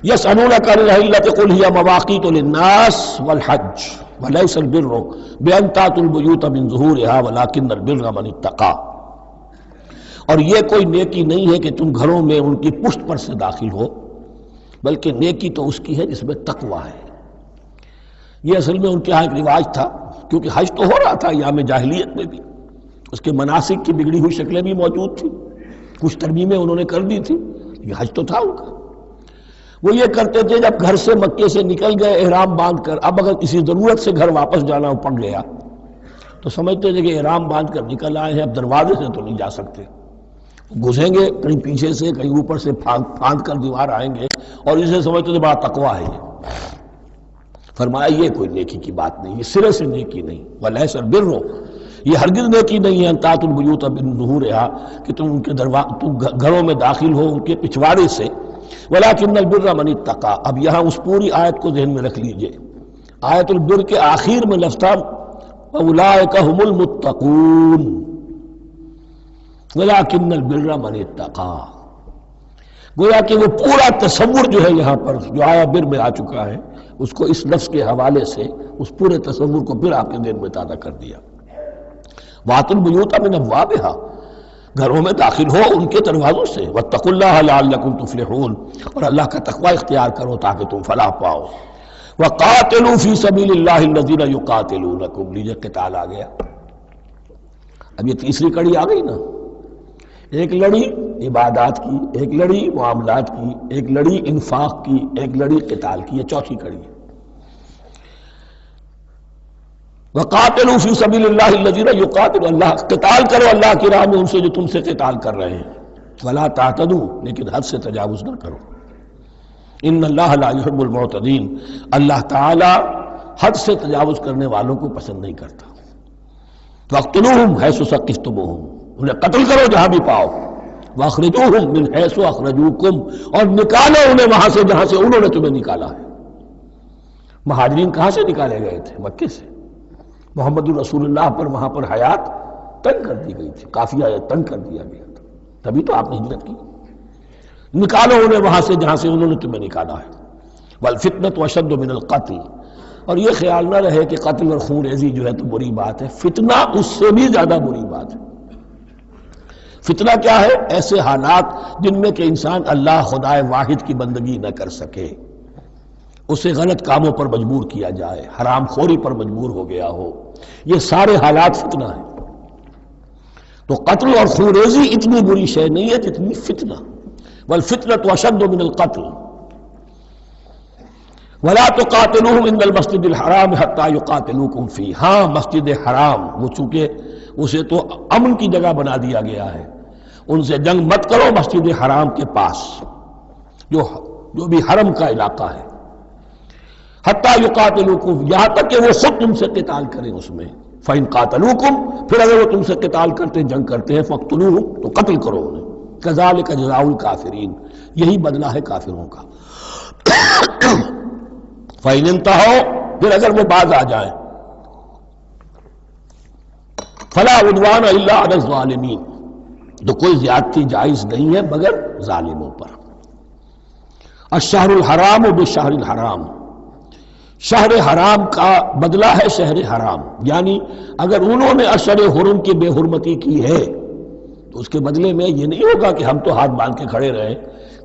یسألونک عن الأہلة قل هی مواقیت للناس والحج وليس البر بأن تأتوا البیوت من ظہورها ولكن البر من اتقى، اور یہ کوئی نیکی نہیں ہے کہ تم گھروں میں ان کی پشت پر سے داخل ہو، بلکہ نیکی تو اس کی ہے جس میں تقوی ہے۔ یہ اصل میں ان کے ہاں ایک رواج تھا، کیونکہ حج تو ہو رہا تھا ایام جاہلیت میں بھی، اس کے مناسک کی بگڑی ہوئی شکلیں بھی موجود تھیں، کچھ ترمیمیں انہوں نے کر دی تھی، یہ حج تو تھا ان کا۔ وہ یہ کرتے تھے جب گھر سے مکے سے نکل گئے احرام باندھ کر، اب اگر کسی ضرورت سے گھر واپس جانا پڑ گیا تو سمجھتے تھے کہ احرام باندھ کر نکل آئے ہیں، اب دروازے سے تو نہیں جا سکتے، گھسیں گے کہیں پیچھے سے، کہیں اوپر سے پھاند کر دیوار آئیں گے، اور اسے سمجھتے تھے بڑا تقویٰ ہے یہ۔ فرمایا یہ کوئی نیکی کی بات نہیں، یہ سرے سے نیکی نہیں، وَلَيْسَ الْبِرُّ، یہ ہرگز نیکی نہیں ہے ان تأتوا البیوت من ظہورها، کہ تم ان کے تم گھروں میں داخل ہو ان کے پچھواڑے سے، وَلَكِنَّ الْبِرَّ مَنِ اتَّقَى۔ اب یہاں اس پوری آیت کو ذہن میں رکھ لیجئے، آیت البر کے آخر میں لفظ تھا وَأُولَٰئِكَ هُمُ الْمُتَّقُونَ وَلَكِنَّ الْبِرَّ مَنِ اتَّقَى۔ گویا کہ وہ پورا تصور جو ہے یہاں پر جو آیا بر میں آ چکا ہے، اس کو اس لفظ کے حوالے سے اس پورے تصور کو پھر آپ کے ذہن میں تازہ کر دیا۔ وَأْتُوا الْبُيُوتَ مِنْ أَبْوَابِهَا، گھروں میں داخل ہو ان کے دروازوں سے، وَاتَّقُوا اللَّهَ لَعَلَّكُمْ تُفْلِحُونَ، اور اللہ کا تقوی اختیار کرو تاکہ تم فلاح پاؤ۔ وَقَاتِلُوا فِي سَبِيلِ اللَّهِ الَّذِينَ يُقَاتِلُونَكُمْ، لیجئے قتال آ گیا۔ اب یہ تیسری کڑی آ گئی نا، ایک لڑی عبادات کی، ایک لڑی معاملات کی، ایک لڑی انفاق کی، ایک لڑی قتال کی، یہ چوتھی کڑی ہے۔ وَقَاتِلُوا فِي سَبِيلِ اللَّهِ الَّذِينَ يُقَاتِلُونَ، اللہ قتال کرو اللہ کی راہ میں ان سے جو تم سے قتال کر رہے ہیں۔ وَلَا تَعْتَدُوا، لیکن حد سے تجاوز نہ کرو۔ إِنَّ اللَّهَ لَا يُحِبُّ الْمُعْتَدِينَ، اللہ تعالی حد سے تجاوز کرنے والوں کو پسند نہیں کرتا۔ وَاقْتُلُوهُمْ حَيْثُ ثَقِفْتُمُوهُمْ، انہیں قتل کرو جہاں بھی پاؤ۔ وَأَخْرِجُوهُمْ مِنْ حَيْثُ أَخْرَجُوكُمْ، اور نکالو انہیں وہاں سے جہاں سے انہوں نے تمہیں نکالا ہے۔ مہاجرین کہاں سے نکالے گئے تھے؟ مکے سے۔ محمد الرسول اللہ پر وہاں پر حیات تنگ کر دی گئی تھی، قافیہ تنگ کر دیا گیا تھا، تبھی تو آپ نے ہجرت کی۔ نکالو انہیں وہاں سے جہاں سے انہوں نے تمہیں نکالا ہے۔ وَالْفِتْنَةُ أَشَدُّ مِنَ الْقَتْلِ، اور یہ خیال نہ رہے کہ قتل اور خون ریزی جو ہے تو بری بات ہے، فتنہ اس سے بھی زیادہ بری بات ہے۔ فتنہ کیا ہے؟ ایسے حالات جن میں کہ انسان اللہ خدائے واحد کی بندگی نہ کر سکے، اسے غلط کاموں پر مجبور کیا جائے، حرام خوری پر مجبور ہو گیا ہو، یہ سارے حالات فتنہ ہیں۔ تو قتل اور خونریزی اتنی بری شے نہیں ہے جتنی فتنہ، والفتنة اشد من القتل۔ ولا تقاتلوهم عند المسجد الحرام حتى يقاتلوكم فيه، ہاں مسجد حرام وہ چونکہ اسے تو امن کی جگہ بنا دیا گیا ہے، ان سے جنگ مت کرو مسجد حرام کے پاس جو بھی حرم کا علاقہ ہے، حتى يقاتلوكم، یہاں تک کہ وہ خود تم سے قتال کریں اس میں، فإن قاتلوكم، پھر اگر وہ تم سے قتال کرتے جنگ کرتے ہیں، فاقتلوهم، تو قتل کرو انہیں، كذلك جزاء الكافرين، یہی بدلہ ہے کافروں کا۔ فإن انتهوا، پھر اگر وہ باز آ جائیں، فلا عدوان الا على الظالمین، تو کوئی زیادتی جائز نہیں ہے مگر ظالموں پر۔ الشہر الحرام بالشہر الحرام، شہر حرام کا بدلہ ہے شہر حرام، یعنی اگر انہوں نے اشہر حرم کی بے حرمتی کی ہے تو اس کے بدلے میں یہ نہیں ہوگا کہ ہم تو ہاتھ باندھ کے کھڑے رہیں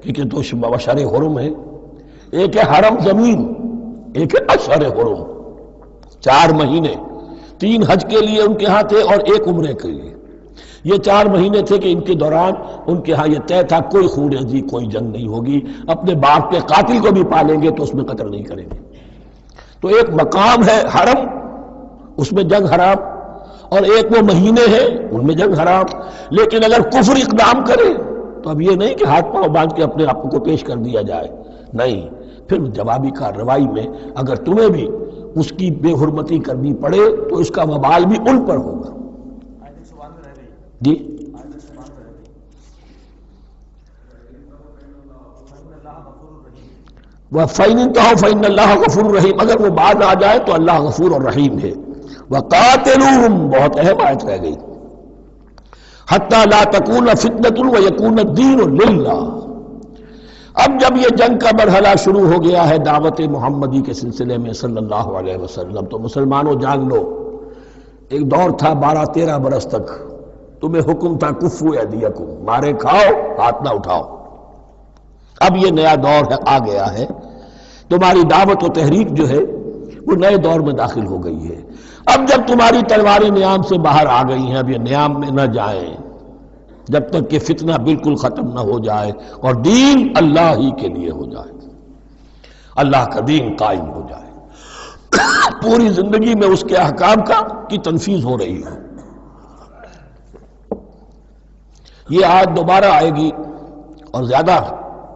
کیونکہ تو اشہر حرم ہے۔ ایک ہے حرم زمین، ایک ہے اشہر حرم، 4 مہینے، 3 حج کے لیے ان کے ہاں تھے اور 1 عمرے کے لیے، یہ 4 مہینے تھے کہ ان کے دوران ان کے ہاں یہ طے تھا کوئی خونریزی کوئی جنگ نہیں ہوگی، اپنے باپ کے قاتل کو بھی پالیں گے تو اس میں قتل نہیں کریں گے۔ تو ایک مقام ہے حرم، اس میں جنگ حرام، اور ایک وہ مہینے ہیں ان میں جنگ حرام۔ لیکن اگر کفر اقدام کرے تو اب یہ نہیں کہ ہاتھ پاؤں باندھ کے اپنے آپ کو پیش کر دیا جائے، نہیں، پھر جوابی کارروائی میں اگر تمہیں بھی اس کی بے حرمتی کرنی پڑے تو اس کا وبال بھی ان پر ہوگا۔ جی وَفَإِنِ انتَهَوْا فَإِنَّ اللَّهَ غَفُورٌ رَحِيمٌ، اگر وہ بعد آ جائے تو اللہ غفور اور رحیم ہے۔ وَقَاتِلُوهُمْ، بہت اہم آیت رہ گئی، حَتَّى لَا تَكُونَ فِتْنَةٌ وَيَكُونَ الدِّينُ لِلَّهِ۔ اب جب یہ جنگ کا مرحلہ شروع ہو گیا ہے دعوت محمدی کے سلسلے میں صلی اللہ علیہ وسلم، تو مسلمانوں جان لو، ایک دور تھا 12-13 برس تک تمہیں حکم تھا کفوا ایدیکم، مارے کھاؤ ہاتھ نہ اٹھاؤ۔ اب یہ نیا دور آ گیا ہے، تمہاری دعوت و تحریک جو ہے وہ نئے دور میں داخل ہو گئی ہے۔ اب جب تمہاری تلواریں نیام سے باہر آ گئی ہیں، اب یہ نیام میں نہ جائیں جب تک کہ فتنہ بالکل ختم نہ ہو جائے اور دین اللہ ہی کے لیے ہو جائے، اللہ کا دین قائم ہو جائے، پوری زندگی میں اس کے احکام کی تنفیذ ہو رہی ہے۔ یہ آیت دوبارہ آئے گی اور زیادہ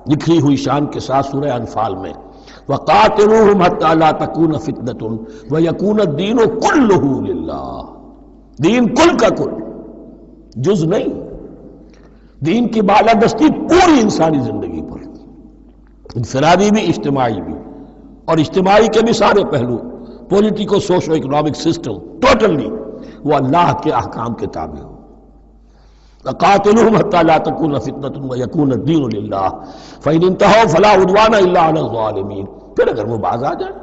نکھری ہوئی شان کے ساتھ سورہ انفال میں، وَقَاتِلُوهُمْ حَتَّى لَا تَكُونَ فِتْنَةٌ وَيَكُونَ الدِّينُ كُلُّهُ لِلَّهِ، دین کل کا کل، جز نہیں، دین کی بالادستی پوری انسانی زندگی پر، انفرادی بھی اجتماعی بھی، اور اجتماعی کے بھی سارے پہلو، politico socio economic system totally وہ اللہ کے احکام کے تابع ہو۔ وَقَاتِلُوهُمْ حَتَّى لَا تَكُونَ فِتْنَةٌ وَيَكُونَ الدِّينُ لِلَّهِ فَإِنِ انتَهَوْا فَلَا عُدْوَانَ إِلَّا عَلَى الظَّالِمِينَ، پھر اگر وہ باز آ جائے،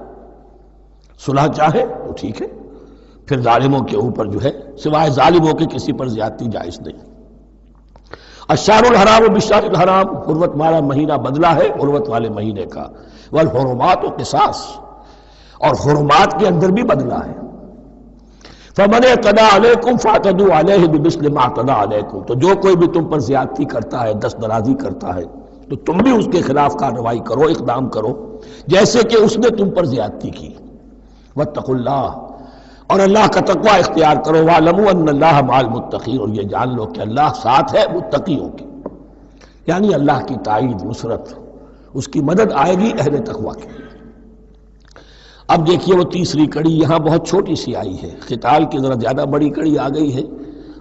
صلح چاہے تو ٹھیک ہے، پھر ظالموں کے اوپر جو ہے سوائے ظالموں کے کسی پر زیادتی جائز نہیں۔ الشہر الحرام بالشہر الحرام، حرمت والا مہینہ بدلہ ہے حرمت والے مہینے کا، والحرمات قصاص، اور حرمات کے اندر بھی بدلہ ہے۔ فَمَنِ اعْتَدَىٰ عَلَيْكُمْ فَاعْتَدُوا عَلَيْهِ بِمِثْلِ مَا اعْتَدَىٰ عَلَيْكُمْ، تو جو کوئی بھی تم پر زیادتی کرتا ہے، دست درازی کرتا ہے، تو تم بھی اس کے خلاف کارروائی کرو، اقدام کرو جیسے کہ اس نے تم پر زیادتی کی۔ وَاتَّقُوا اللَّهَ، اور اللہ کا تقوی اختیار کرو، وَاعْلَمُوا أَنَّ اللَّهَ مَعَ الْمُتَّقِينَ، اور یہ جان لو کہ اللہ ساتھ ہے متقیوں کے، یعنی اللہ کی تائید، نصرت، اس کی مدد آئے گی اہل تقوی کی۔ اب دیکھیے وہ تیسری کڑی یہاں بہت چھوٹی سی آئی ہے، قتال کی ذرا زیادہ بڑی کڑی آ گئی ہے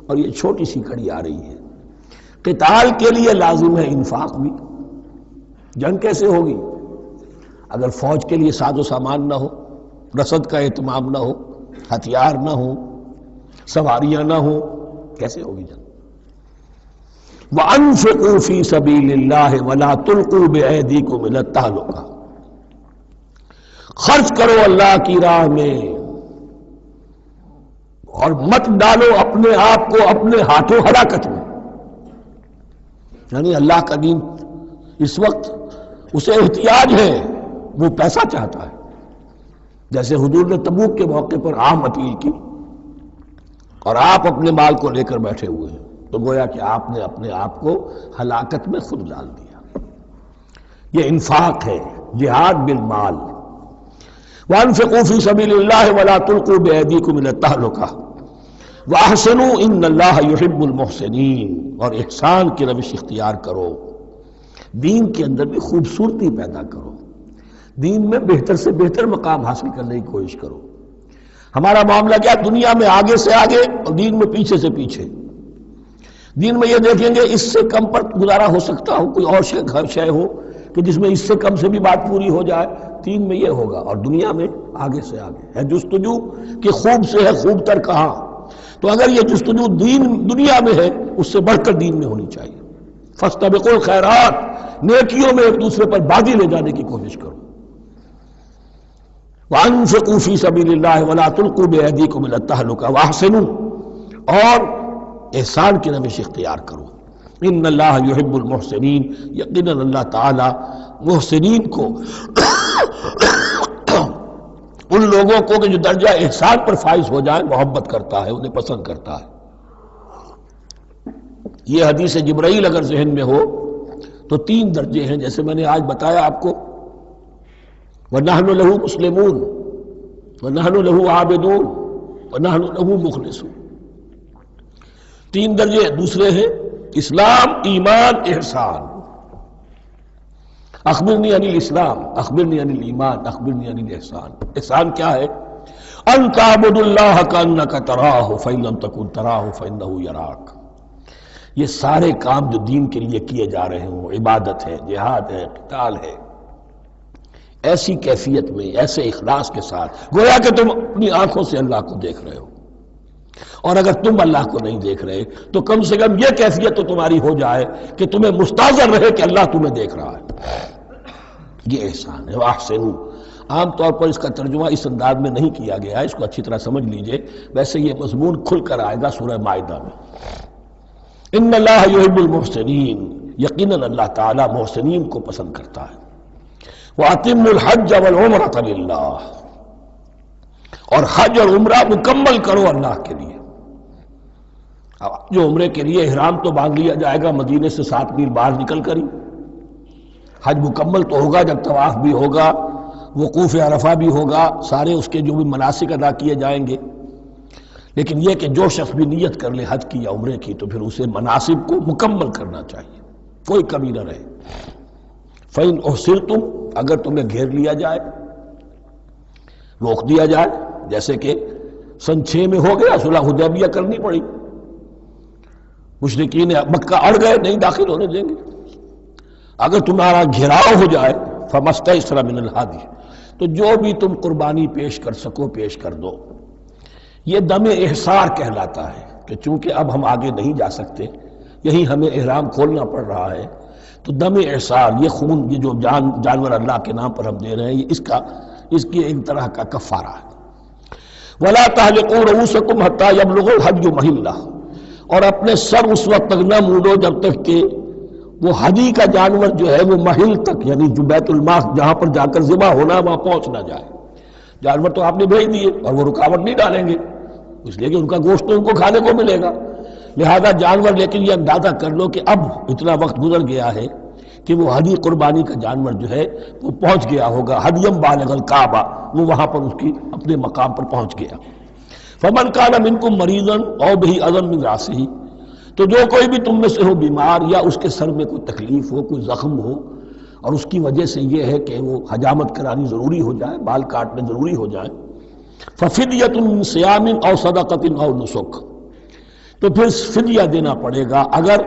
اور یہ چھوٹی سی کڑی آ رہی ہے۔ قتال کے لیے لازم ہے انفاق بھی، جنگ کیسے ہوگی اگر فوج کے لیے ساز و سامان نہ ہو، رسد کا اہتمام نہ ہو، ہتھیار نہ ہو، سواریاں نہ ہو، کیسے ہوگی جنگ؟ وَأَنفِقُوا فِي سَبِيلِ اللَّهِ وَلَا تُلْقُوا بِأَيْدِيكُمْ إِلَى التَّهْلُكَةِ، خرچ کرو اللہ کی راہ میں اور مت ڈالو اپنے آپ کو اپنے ہاتھوں ہلاکت میں، یعنی اللہ کا دین اس وقت اسے احتیاج ہے وہ پیسہ چاہتا ہے. جیسے حضور نے تبوک کے موقع پر عام اپیل کی اور آپ اپنے مال کو لے کر بیٹھے ہوئے ہیں، تو گویا کہ آپ نے اپنے آپ کو ہلاکت میں خود ڈال دیا. یہ انفاق ہے، جہاد بالمال. وانفقوا فی سبیل اللہ ولا تلقوا بایدیکم الی التہلکہ واحسنوا ان اللہ یحب المحسنین. اور احسان کی روش اختیار کرو، دین کے اندر بھی خوبصورتی پیدا کرو، دین میں بہتر سے بہتر مقام حاصل کرنے کی کوشش کرو. ہمارا معاملہ کیا؟ دنیا میں آگے سے آگے اور دین میں پیچھے سے پیچھے. دین میں یہ دیکھیں گے اس سے کم پر گزارا ہو سکتا ہو، کوئی اور شے ہو کہ جس میں اس سے کم سے بھی بات پوری ہو جائے. دین میں یہ ہوگا، اور دنیا میں آگے سے آگے ہے جستجو کہ خوب سے ہے خوب تر کہاں. تو اگر یہ جستجو دنیا میں ہے، اس سے بڑھ کر دین میں ہونی چاہیے. فاستبقوا الخیرات، نیکیوں میں ایک دوسرے پر بازی لے جانے کی کوشش کرو. وانفقوا فی سبیل اللہ ولا تلقوا بایدیکم الی التہلکہ واحسنوا، اور احسان کی روش اختیار کرو. ان اللہ یحب المحسنین، یقیناً اللہ تعالی محسنین کو ان لوگوں کو کہ جو درجہ احسان پر فائز ہو جائیں محبت کرتا ہے، انہیں پسند کرتا ہے. یہ حدیث جبرائیل اگر ذہن میں ہو تو 3 درجے ہیں، جیسے میں نے آج بتایا آپ کو. وَنَحْنُ لَهُ مُسْلِمُونَ وَنَحْنُ لَهُ عَابِدُونَ وَنَحْنُ لَهُ مُخْلِصُونَ. 3 درجے دوسرے ہیں، اسلام، ایمان، احسان. اخبرنی عن الاسلام، اخبرنی عن الایمان، اخبرنی عن الاحسان. احسان کیا ہے؟ ان تعبد اللہ کانک تراہ فإن لم تکن تراہ فإنہ یراک. یہ سارے کام جو دین کے لیے کیے جا رہے ہوں، عبادت ہے، جہاد ہے، قتال ہے، ایسی کیفیت میں، ایسے اخلاص کے ساتھ گویا کہ تم اپنی آنکھوں سے اللہ کو دیکھ رہے ہو. اور اگر تم اللہ کو نہیں دیکھ رہے تو کم سے کم یہ کیفیت تو تمہاری ہو جائے کہ تمہیں مستحضر رہے کہ اللہ تمہیں دیکھ رہا ہے. یہ احسان ہے. واحسنوا، عام طور پر اس کا ترجمہ اس انداز میں نہیں کیا گیا ہے، اس کو اچھی طرح سمجھ لیجئے. ویسے یہ مضمون کھل کر آئے گا سورہ مائدہ میں. ان اللہ یحب المحسنین، یقیناً اللہ تعالیٰ محسنین کو پسند کرتا ہے. وَأَتِمُّ الْحَجَّ وَالْعُمْرَةَ لِلَّهِ، اور حج اور عمرہ مکمل کرو اللہ کے لیے. جو عمرے کے لیے احرام تو باندھ لیا جائے گا مدینے سے 7 میل باہر نکل کر ہی. حج مکمل تو ہوگا جب طواف بھی ہوگا، وقوف عرفہ بھی ہوگا، سارے اس کے جو بھی مناسک ادا کیے جائیں گے. لیکن یہ کہ جو شخص بھی نیت کر لے حج کی یا عمرے کی تو پھر اسے مناسب کو مکمل کرنا چاہیے، کوئی کمی نہ رہے. فَإِنْ أُحْصِرْتُمْ، اگر تمہیں گھیر لیا جائے، روک دیا جائے، جیسے کہ سن 6 میں ہو گیا، صلح حدیبیہ کرنی پڑی، مشرکین مکہ اڑ گئے، نہیں داخل ہونے دیں گے. اگر تمہارا گھیراؤ ہو جائے فَمَسْتَيْسَرَ مِنَ الْهَدْيِ، تو جو بھی تم قربانی پیش کر سکو پیش کر دو. یہ دم احصار کہلاتا ہے کہ چونکہ اب ہم آگے نہیں جا سکتے، یہی ہمیں احرام کھولنا پڑ رہا ہے، تو دم احصار، یہ خون، یہ جو جانور اللہ کے نام پر ہم دے رہے ہیں، یہ اس کی ایک طرح کا کفارہ ہے. وَلَا تَحْلِقُوا رُؤُوسَكُمْ حَتَّى يَبْلُغَ الْحَدْيُ مَحِلَّهُ، اور اپنے سر اس وقت تک نہ مونڈو جب تک کہ وہ ہدی کا جانور جو ہے وہ محل تک، یعنی جو بیت الماق جہاں پر جا کر ذبح ہونا وہاں پہنچ نہ جائے. جانور تو آپ نے بھیج دیے اور وہ رکاوٹ نہیں ڈالیں گے، اس لیے کہ ان کا گوشت تو ان کو کھانے کو ملے گا. لہذا جانور، لیکن یہ اندازہ کر لو کہ اب اتنا وقت گزر گیا ہے کہ وہ ہدی قربانی کا جانور جو ہے وہ پہنچ گیا ہوگا. ہدیم بالغ الکعبہ، وہ وہاں پر اس کی اپنے مقام پر پہنچ گیا. فمن کان منکم مریضا او بہ اذى من راسہ، تو جو کوئی بھی تم میں سے ہو بیمار یا اس کے سر میں کوئی تکلیف ہو، کوئی زخم ہو، اور اس کی وجہ سے یہ ہے کہ وہ حجامت کرانی ضروری ہو جائے، بال کاٹنے ضروری ہو جائے، ففدیۃ من صیام او صدقۃ او نسک، تو پھر فدیہ دینا پڑے گا. اگر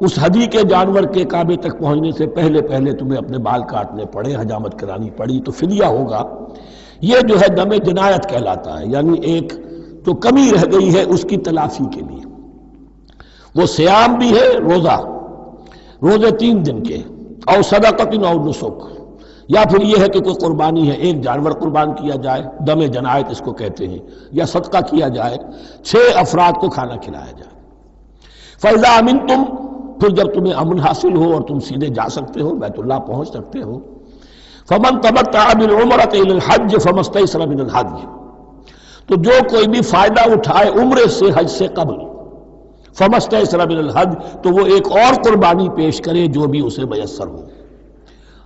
اس ہدی کے جانور کے کعبے تک پہنچنے سے پہلے تمہیں اپنے بال کاٹنے پڑے، حجامت کرانی پڑی، تو فدیہ ہوگا. یہ جو ہے دم جنایت کہلاتا ہے، یعنی ایک جو کمی رہ گئی ہے اس کی تلافی کے لیے. وہ سیام بھی ہے، روزے 3 دن کے، او صدقۃ او نسک، یا پھر یہ ہے کہ کوئی قربانی ہے، ایک جانور قربان کیا جائے، دم جنایت اس کو کہتے ہیں، یا صدقہ کیا جائے، 6 افراد کو کھانا کھلایا جائے. فَإِذَا أَمِنْتُمْ، پھر جب تمہیں امن حاصل ہو اور تم سیدھے جا سکتے ہو، بیت اللہ پہنچ سکتے ہو، فمن تمتع بالعمرۃ الی الحج فما استیسر من الحج، تو جو کوئی بھی فائدہ اٹھائے عمرے سے حج سے قبل، فما استیسر من الحج، تو وہ ایک اور قربانی پیش کرے جو بھی اسے میسر ہو۔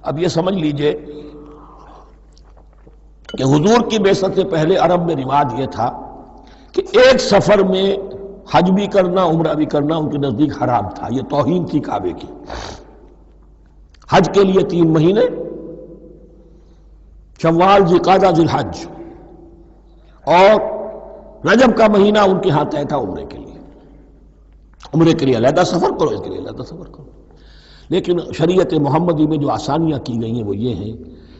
اب یہ سمجھ لیجئے کہ حضور کی بعثت سے پہلے عرب میں رواج یہ تھا کہ ایک سفر میں حج بھی کرنا عمرہ بھی کرنا ان کے نزدیک حرام تھا، یہ توہین تھی کعبے کی۔ حج کے لیے 3 مہینے، شوال، ذوالقعدہ، ذوالحج، اور رجب کا مہینہ ان کے ہاں طے تھا عمرے کے لیے۔ عمرے کے لیے علیحدہ سفر کرو، اس کے لیے علیحدہ سفر کرو۔ لیکن شریعت محمدی میں جو آسانیاں کی گئی ہیں وہ یہ ہیں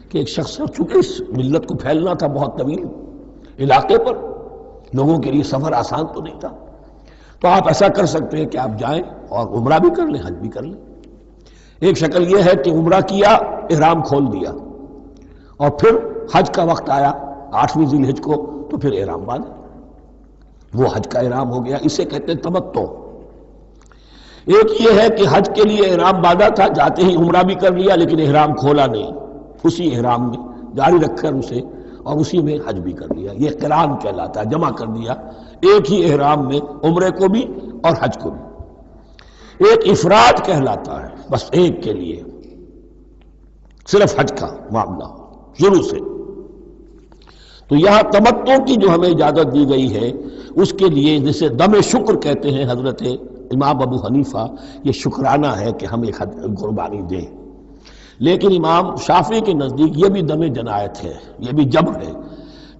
کہ ایک شخص، چونکہ اس ملت کو پھیلنا تھا بہت طویل علاقے پر، لوگوں کے لیے سفر آسان تو نہیں تھا، تو آپ ایسا کر سکتے ہیں کہ آپ جائیں اور عمرہ بھی کر لیں، حج بھی کر لیں۔ ایک شکل یہ ہے کہ عمرہ کیا، احرام کھول دیا، اور پھر حج کا وقت آیا 8ویں ذی الحج کو تو پھر احرام باندھا، وہ حج کا احرام ہو گیا، اسے کہتے ہیں تمتع۔ ایک یہ ہے کہ حج کے لیے احرام باندھا تھا، جاتے ہی عمرہ بھی کر لیا لیکن احرام کھولا نہیں، اسی احرام میں جاری رکھ کر اسے، اور اسی میں حج بھی کر لیا، یہ قران کہلاتا ہے، جمع کر دیا ایک ہی احرام میں عمرے کو بھی اور حج کو بھی۔ ایک افراد کہلاتا ہے، بس ایک کے لیے صرف حج کا معاملہ شروع سے۔ تو یہاں تمتع کی جو ہمیں اجازت دی گئی ہے اس کے لیے جسے دم شکر کہتے ہیں حضرت امام ابو حنیفہ، یہ شکرانہ ہے کہ ہم ایک قربانی دیں۔ لیکن امام شافعی کے نزدیک یہ بھی دم جنایت ہے، یہ بھی جبر ہے،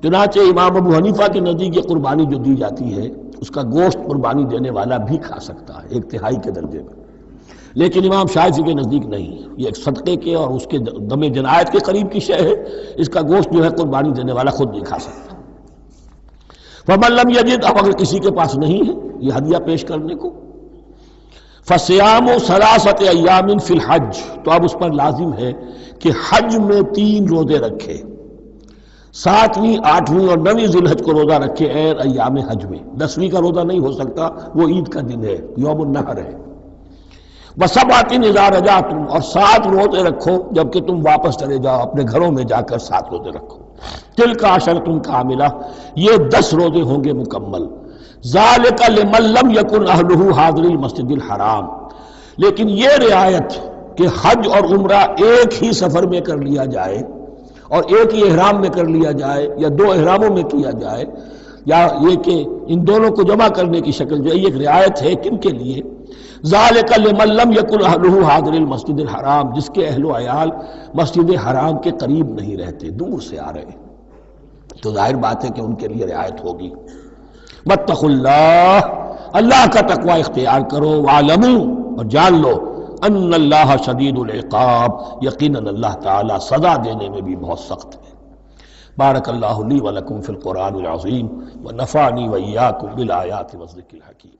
چنانچہ امام ابو حنیفہ کے نزدیک یہ قربانی جو دی جاتی ہے اس کا گوشت قربانی دینے والا بھی کھا سکتا ہے 1/3 کے درجے میں، لیکن امام شافعی کے نزدیک نہیں، یہ ایک صدقے کے اور اس کے دم جنایت کے قریب کی شے ہے، اس کا گوشت جو ہے قربانی دینے والا خود نہیں کھا سکتا۔ فمن لم یجد، اب اگر کسی کے پاس نہیں ہے یہ ہدیہ پیش کرنے کو، فصیام 3 ایام فی الحج، تو اب اس پر لازم ہے کہ حج میں 3 روزے رکھے، 7ویں، 8ویں اور 9ویں ذی الحج کو روزہ رکھے غیر ایام حج میں۔ 10ویں کا روزہ نہیں ہو سکتا، وہ عید کا دن ہے، یوم النحر ہے۔ وسبعۃ اذا رجعتم، اور 7 روزے رکھو جبکہ تم واپس چلے جاؤ اپنے گھروں میں جا کر 7 روزے رکھو۔ تلک عشرۃ کاملہ، یہ 10 روزے ہوں گے مکمل۔ ذالک لمن لم یکن اہلہ حاضر المسجد الحرام، لیکن یہ رعایت کہ حج اور عمرہ ایک ہی سفر میں کر لیا جائے اور ایک ہی احرام میں کر لیا جائے یا 2 احراموں میں کیا جائے، یا یہ کہ ان دونوں کو جمع کرنے کی شکل جو ہے، یہ ایک رعایت ہے کن کے لیے؟ ذالک لمن لم یکن اہلہ حاضر المسجد الحرام، جس کے اہل و عیال مسجد حرام کے قریب نہیں رہتے، دور سے آ رہے ہیں، تو ظاہر بات ہے کہ ان کے لیے رعایت ہوگی۔ واتقوا اللہ، اللہ کا تقوی اختیار کرو، وعلموا، اور جان لو، ان اللہ شدید العقاب، یقیناً اللہ تعالی سزا دینے میں بھی بہت سخت ہے۔ بارک اللہ لی ولکم فی القرآن العظیم ونفعنی وإیاکم بالآیات والذکر الحکیم۔